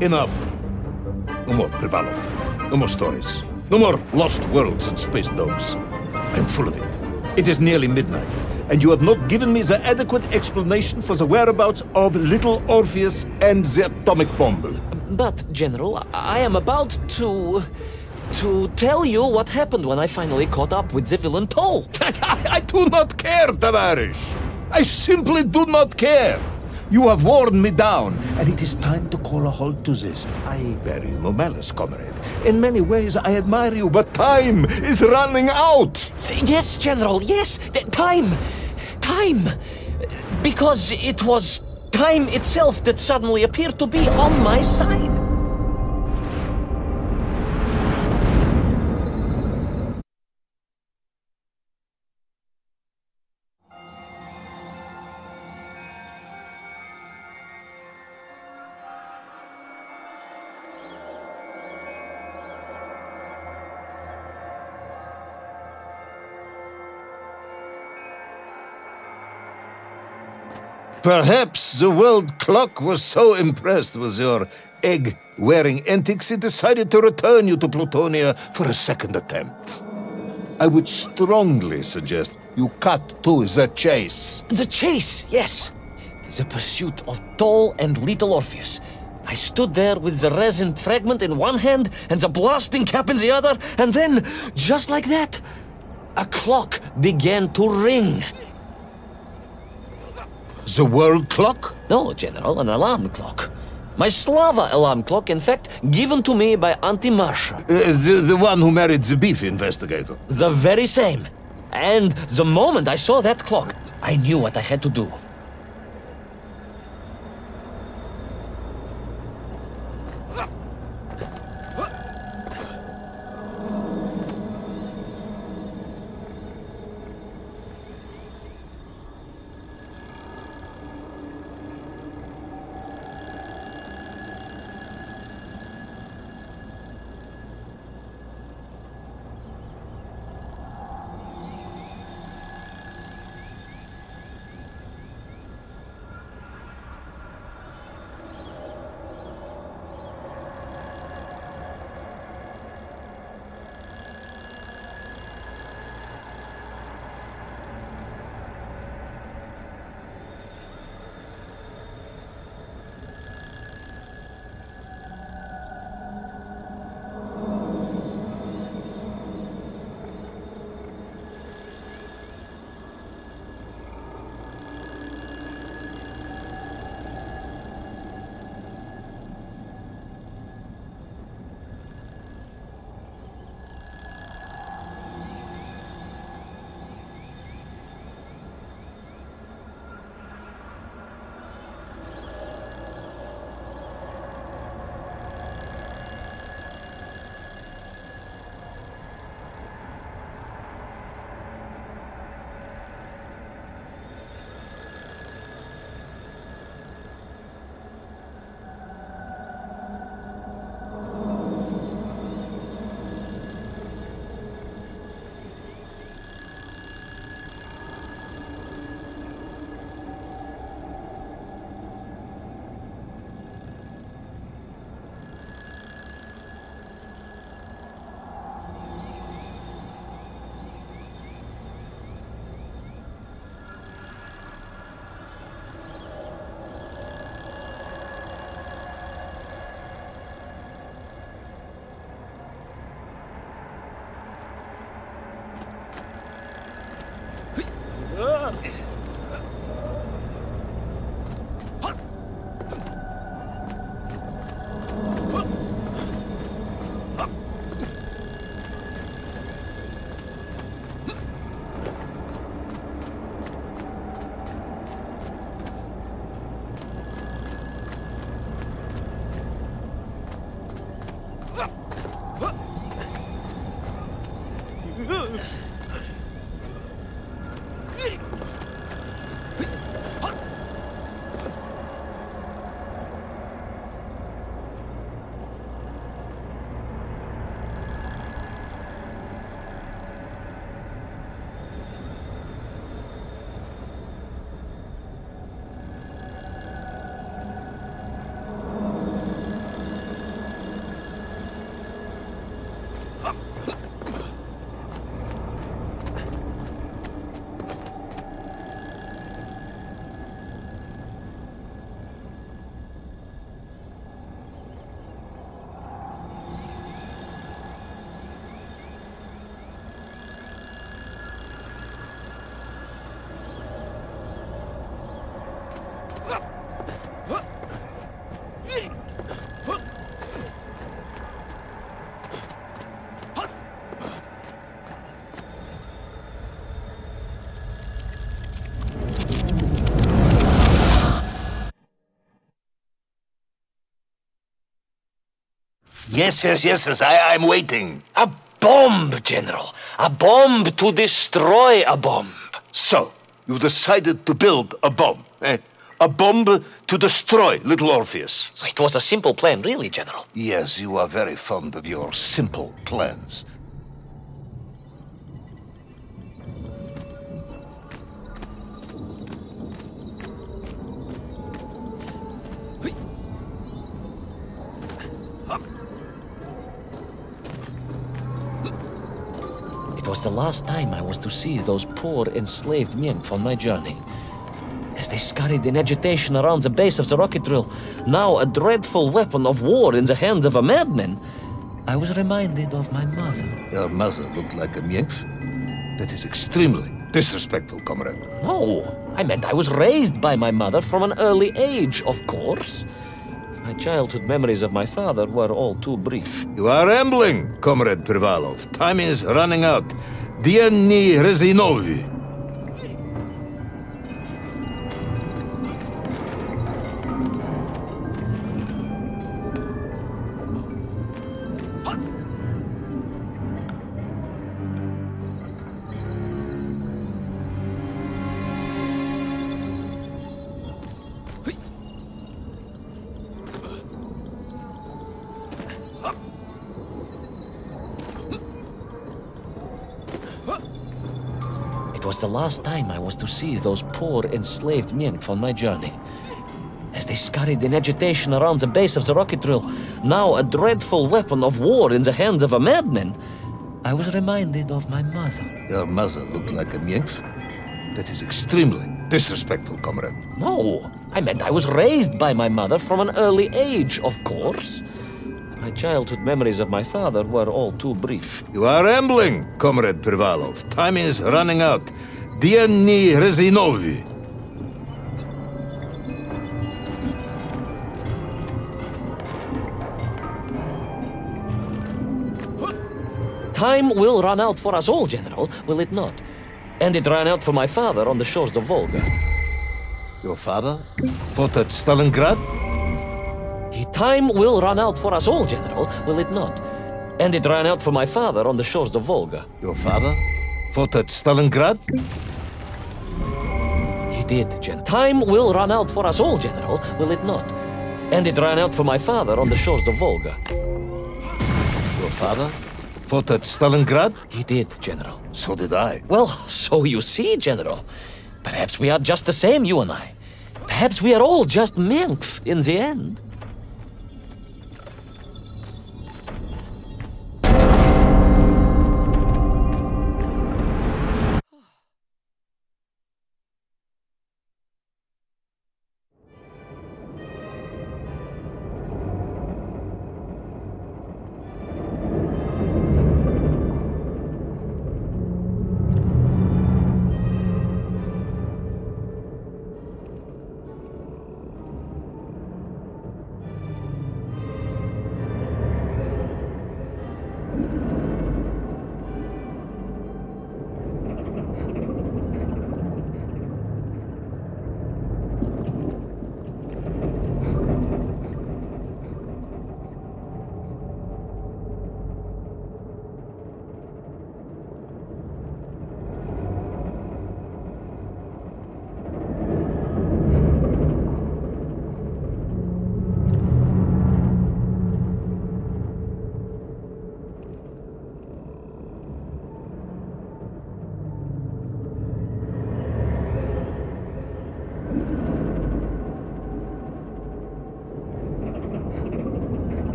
Enough. No more Privalov. No more stories. No more lost worlds and space dogs. I'm full of it. It is nearly midnight, and you have not given me the adequate explanation for the whereabouts of little Orpheus and the atomic bomb. But, General, I am about to tell you what happened when I finally caught up with the villain Toll. I do not care, Tavarish. I simply do not care. You have worn me down, and it is time to call a halt to this. I bear you no malice, comrade. In many ways, I admire you, but time is running out. Yes, General, yes. Time. Because it was time itself that suddenly appeared to be on my side. Perhaps the world clock was so impressed with your egg-wearing antics it decided to return you to Plutonia for a second attempt. I would strongly suggest you cut to the chase. The chase, yes. The pursuit of Toll and little Orpheus. I stood there with the resin fragment in one hand and the blasting cap in the other, and then, just like that, a clock began to ring. The world clock? No, General, an alarm clock. My Slava alarm clock, in fact, given to me by Auntie Marsha. The one who married the beef investigator. The very same. And the moment I saw that clock, I knew what I had to do. Yes, I'm waiting. A bomb, General. A bomb to destroy a bomb. So, you decided to build a bomb, eh? A bomb to destroy little Orpheus. It was a simple plan, really, General. Yes, you are very fond of your simple plans. It was the last time I was to see those poor enslaved men on my journey. As they scurried in agitation around the base of the rocket drill, now a dreadful weapon of war in the hands of a madman, I was reminded of my mother. Your mother looked like a nymph? That is extremely disrespectful, comrade. No, I meant I was raised by my mother from an early age, of course. My childhood memories of my father were all too brief. You are rambling, Comrade Privalov. Time is running out. Diani Rezinovi. It was the last time I was to see those poor enslaved men on my journey. As they scurried in agitation around the base of the rocket drill, now a dreadful weapon of war in the hands of a madman, I was reminded of my mother. Your mother looked like a nymph? That is extremely disrespectful, comrade. No, I meant I was raised by my mother from an early age, of course. My childhood memories of my father were all too brief. You are rambling, Comrade Privalov. Time is running out. Diani Rezinovi. Time will run out for us all, General, will it not? And it ran out for my father on the shores of Volga. Your father fought at Stalingrad? Time will run out for us all, General, will it not? And it ran out for my father on the shores of Volga. Your father fought at Stalingrad? He did, General. Time will run out for us all, General, will it not? And it ran out for my father on the shores of Volga. Your father fought at Stalingrad? He did, General. So did I. Well, so you see, General. Perhaps we are just the same, you and I. Perhaps we are all just Menkf in the end.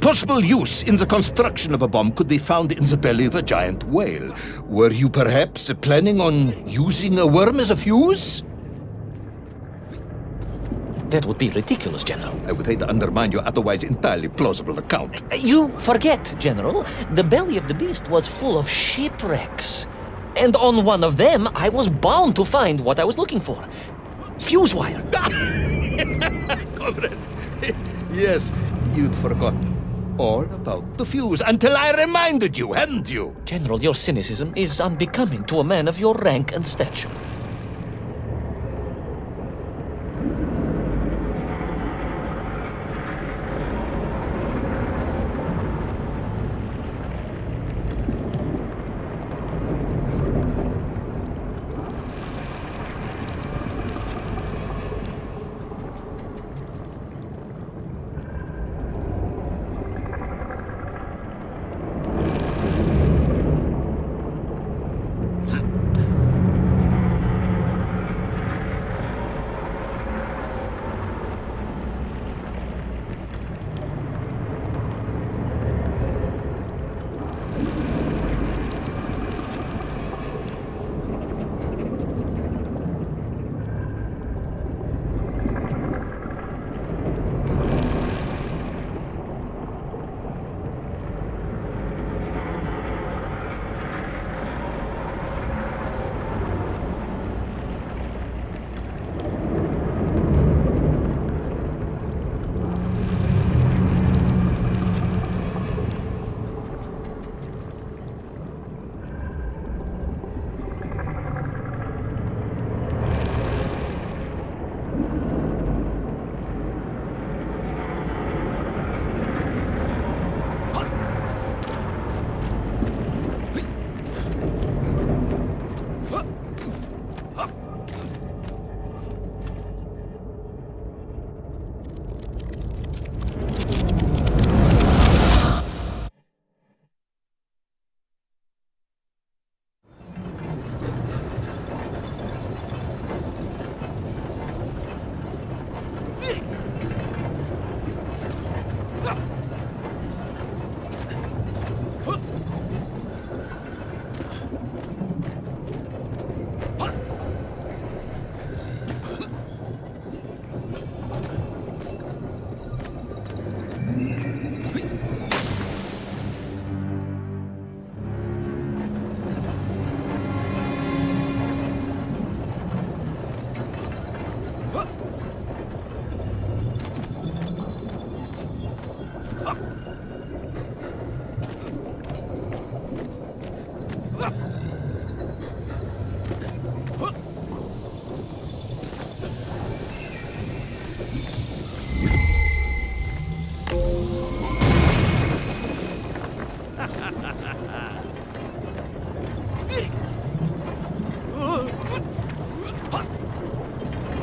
possible use in the construction of a bomb could be found in the belly of a giant whale. Were you perhaps planning on using a worm as a fuse? That would be ridiculous, General. I would hate to undermine your otherwise entirely plausible account. You forget, General. The belly of the beast was full of shipwrecks. And on one of them, I was bound to find what I was looking for. Fuse wire. Comrade, yes, you'd forgotten all about the fuse until I reminded you, hadn't you? General, your cynicism is unbecoming to a man of your rank and stature.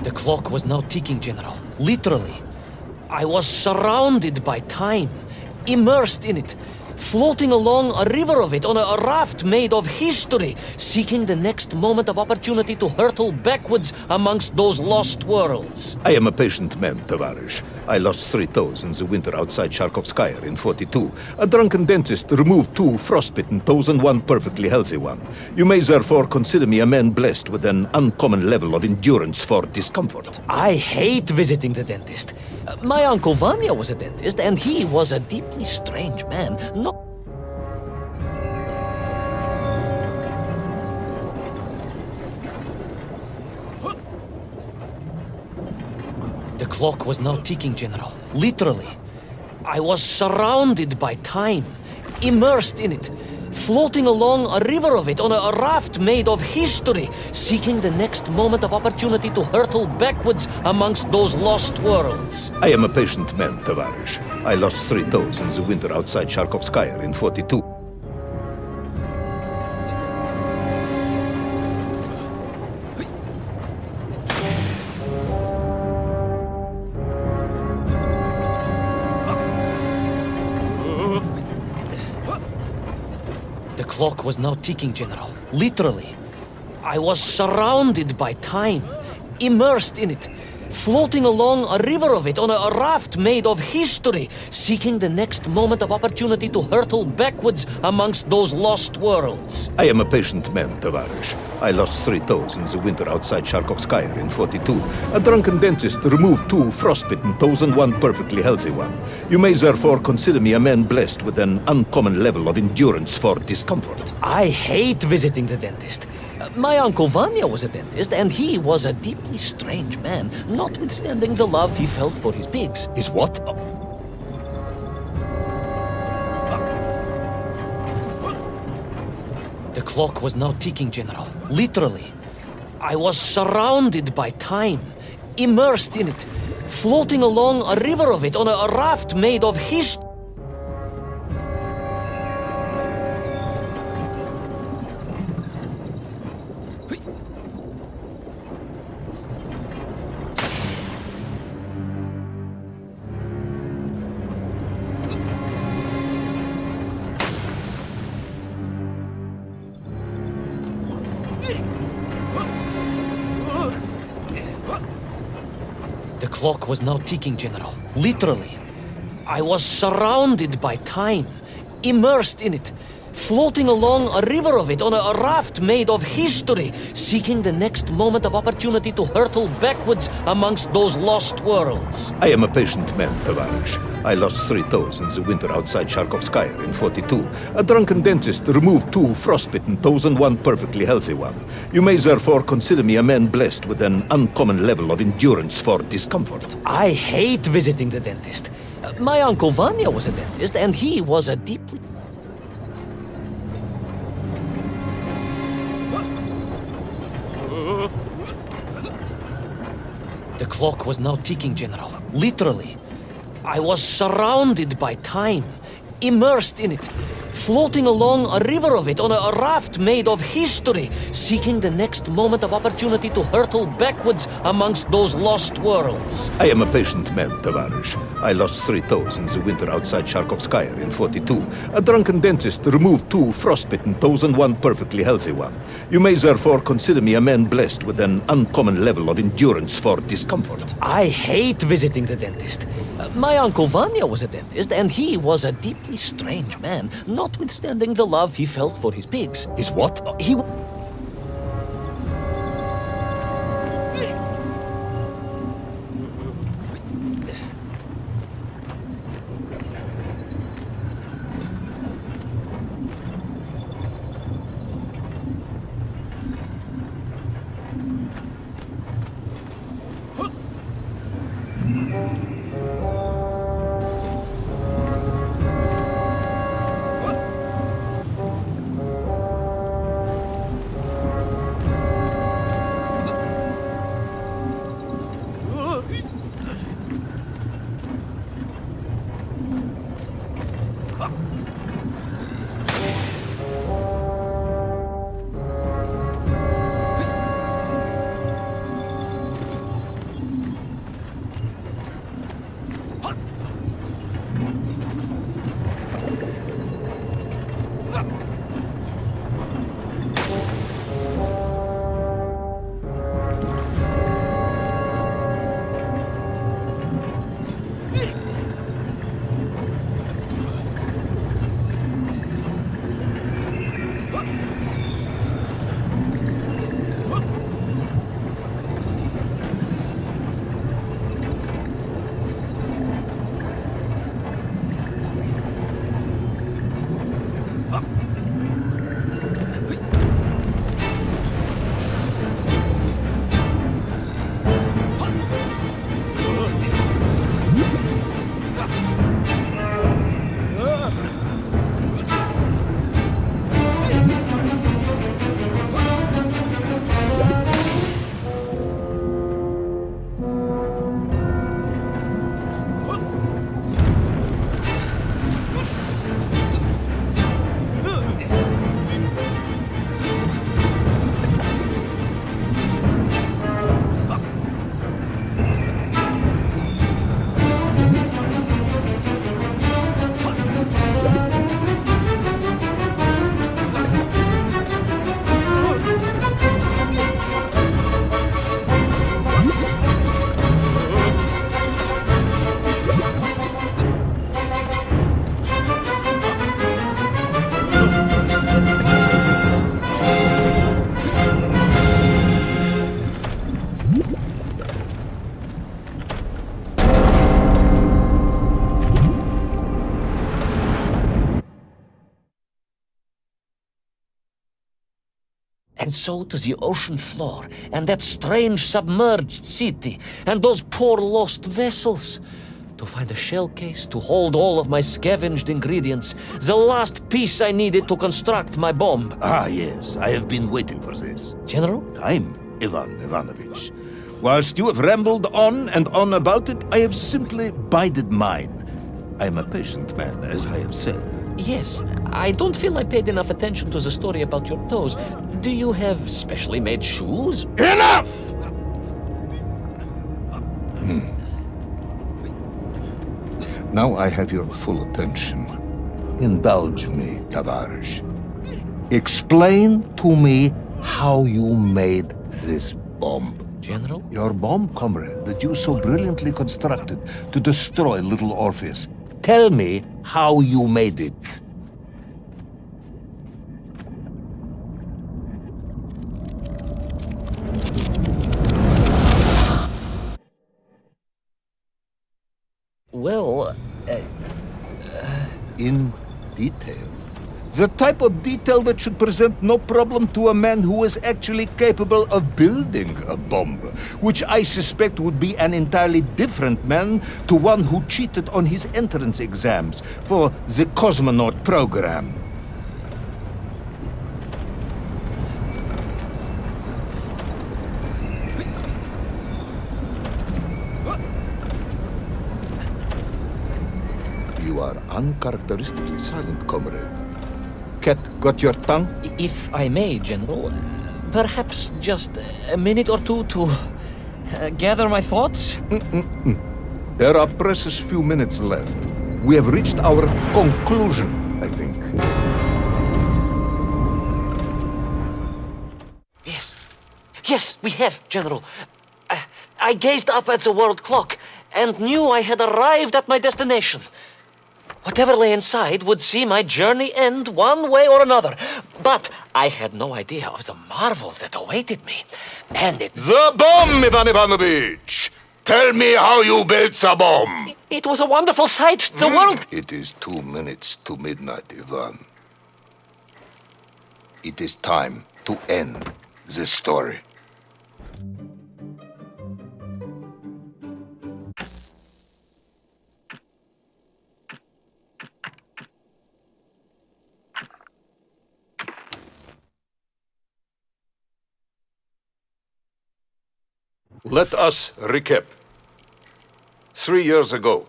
The clock was now ticking, General. Literally. I was surrounded by time, immersed in it, floating along a river of it on a raft made of history, seeking the next moment of opportunity to hurtle backwards amongst those lost worlds. I am a patient man, Tavarish. I lost 3 toes in the winter outside Sharkovskaya in 42. A drunken dentist removed 2 frostbitten toes and 1 perfectly healthy one. You may therefore consider me a man blessed with an uncommon level of endurance for discomfort. I hate visiting the dentist. My uncle Vanya was a dentist, and he was a deeply strange man. The clock was now ticking, General. Literally. I was surrounded by time, immersed in it, floating along a river of it on a raft made of history, seeking the next moment of opportunity to hurtle backwards amongst those lost worlds. I am a patient man, Tavarish. I lost 3 toes in the winter outside Sharkovskaya in 42. The clock was now ticking, General. Literally. I was surrounded by time, immersed in it, floating along a river of it on a raft made of history, seeking the next moment of opportunity to hurtle backwards amongst those lost worlds. I am a patient man, Tavarish. I lost 3 toes in the winter outside Sharkovskaya in 42. A drunken dentist removed 2 frostbitten toes and 1 perfectly healthy one. You may therefore consider me a man blessed with an uncommon level of endurance for discomfort. I hate visiting the dentist. My uncle Vanya was a dentist, and he was a deeply strange man, notwithstanding the love he felt for his pigs. Is what? The clock was now ticking, General. Literally. I was surrounded by time, immersed in it, floating along a river of it on a raft made of history. The clock was now ticking, General. Literally. I was surrounded by time, immersed in it, floating along a river of it on a raft made of history, seeking the next moment of opportunity to hurtle backwards amongst those lost worlds. I am a patient man, Tavarish. I lost 3 toes in the winter outside Sharkovskaya in 42. A drunken dentist removed 2 frostbitten toes and 1 perfectly healthy one. You may therefore consider me a man blessed with an uncommon level of endurance for discomfort. I hate visiting the dentist. My uncle Vanya was a dentist, and he was a deeply... The clock was now ticking, General. Literally. I was surrounded by time, immersed in it, floating along a river of it on a raft made of history, seeking the next moment of opportunity to hurtle backwards amongst those lost worlds. I am a patient man, Tavarish. I lost 3 toes in the winter outside Sharkovskaya in 42. A drunken dentist removed 2 frostbitten toes and 1 perfectly healthy one. You may therefore consider me a man blessed with an uncommon level of endurance for discomfort. I hate visiting the dentist. My uncle Vanya was a dentist, and he was a deeply strange man, notwithstanding the love he felt for his pigs. Is what? He... And so to the ocean floor, and that strange submerged city, and those poor lost vessels. To find a shell case to hold all of my scavenged ingredients, the last piece I needed to construct my bomb. Ah, yes, I have been waiting for this. General? I'm Ivan Ivanovich. Whilst you have rambled on and on about it, I have simply bided mine. I am a patient man, as I have said. Yes, I don't feel I paid enough attention to the story about your toes. Do you have specially made shoes? Enough! Now I have your full attention. Indulge me, Tavarish. Explain to me how you made this bomb. General? Your bomb, comrade, that you so brilliantly constructed to destroy little Orpheus. Tell me how you made it. Well, In detail. The type of detail that should present no problem to a man who is actually capable of building a bomb, which I suspect would be an entirely different man to one who cheated on his entrance exams for the cosmonaut program. You are uncharacteristically silent, comrade. Cat, got your tongue? if I may, General, perhaps just a minute or two to gather my thoughts? There are precious few minutes left. We have reached our conclusion, I think. Yes, we have, General. I gazed up at the world clock and knew I had arrived at my destination. Whatever lay inside would see my journey end one way or another. But I had no idea of the marvels that awaited me. And The bomb, Ivan Ivanovich! Tell me how you built the bomb! it was a wonderful sight. The world... It is 2 minutes to midnight, Ivan. It is time to end this story. Let us recap. 3 years ago,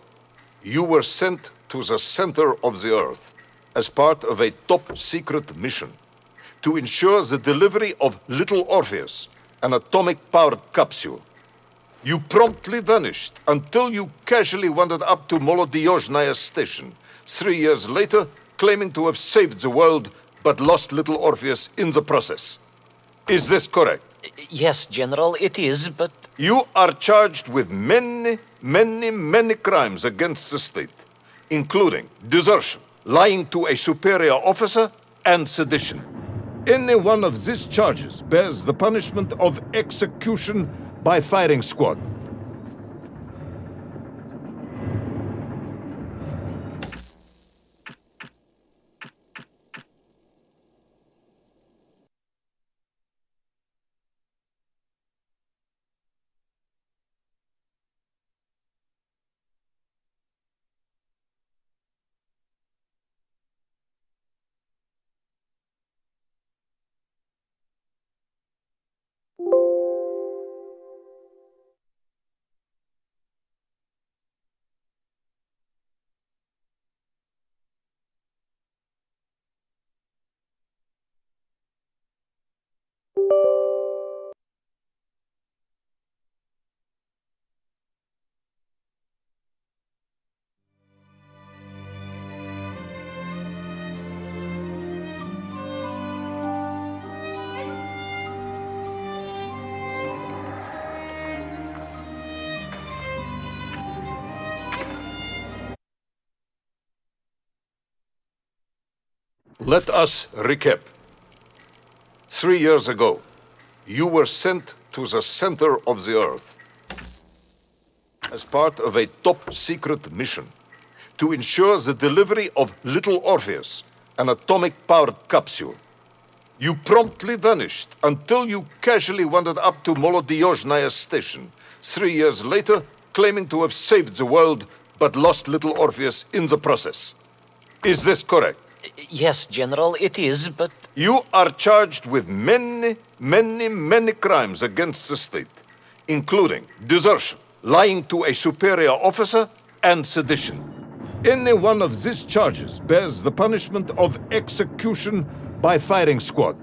you were sent to the center of the Earth as part of a top-secret mission to ensure the delivery of little Orpheus, an atomic-powered capsule. You promptly vanished until you casually wandered up to Molodiyozhnaya station 3 years later, claiming to have saved the world but lost little Orpheus in the process. Is this correct? Yes, General, it is, but... You are charged with many crimes against the state, including desertion, lying to a superior officer, and sedition. Any one of these charges bears the punishment of execution by firing squad. Let us recap. 3 years ago, you were sent to the center of the Earth as part of a top-secret mission to ensure the delivery of little Orpheus, an atomic-powered capsule. You promptly vanished until you casually wandered up to Molodiyozhnaya station, 3 years later, claiming to have saved the world, but lost little Orpheus in the process. Is this correct? Yes, General, it is, but... You are charged with many crimes against the state, including desertion, lying to a superior officer, and sedition. Any one of these charges bears the punishment of execution by firing squad.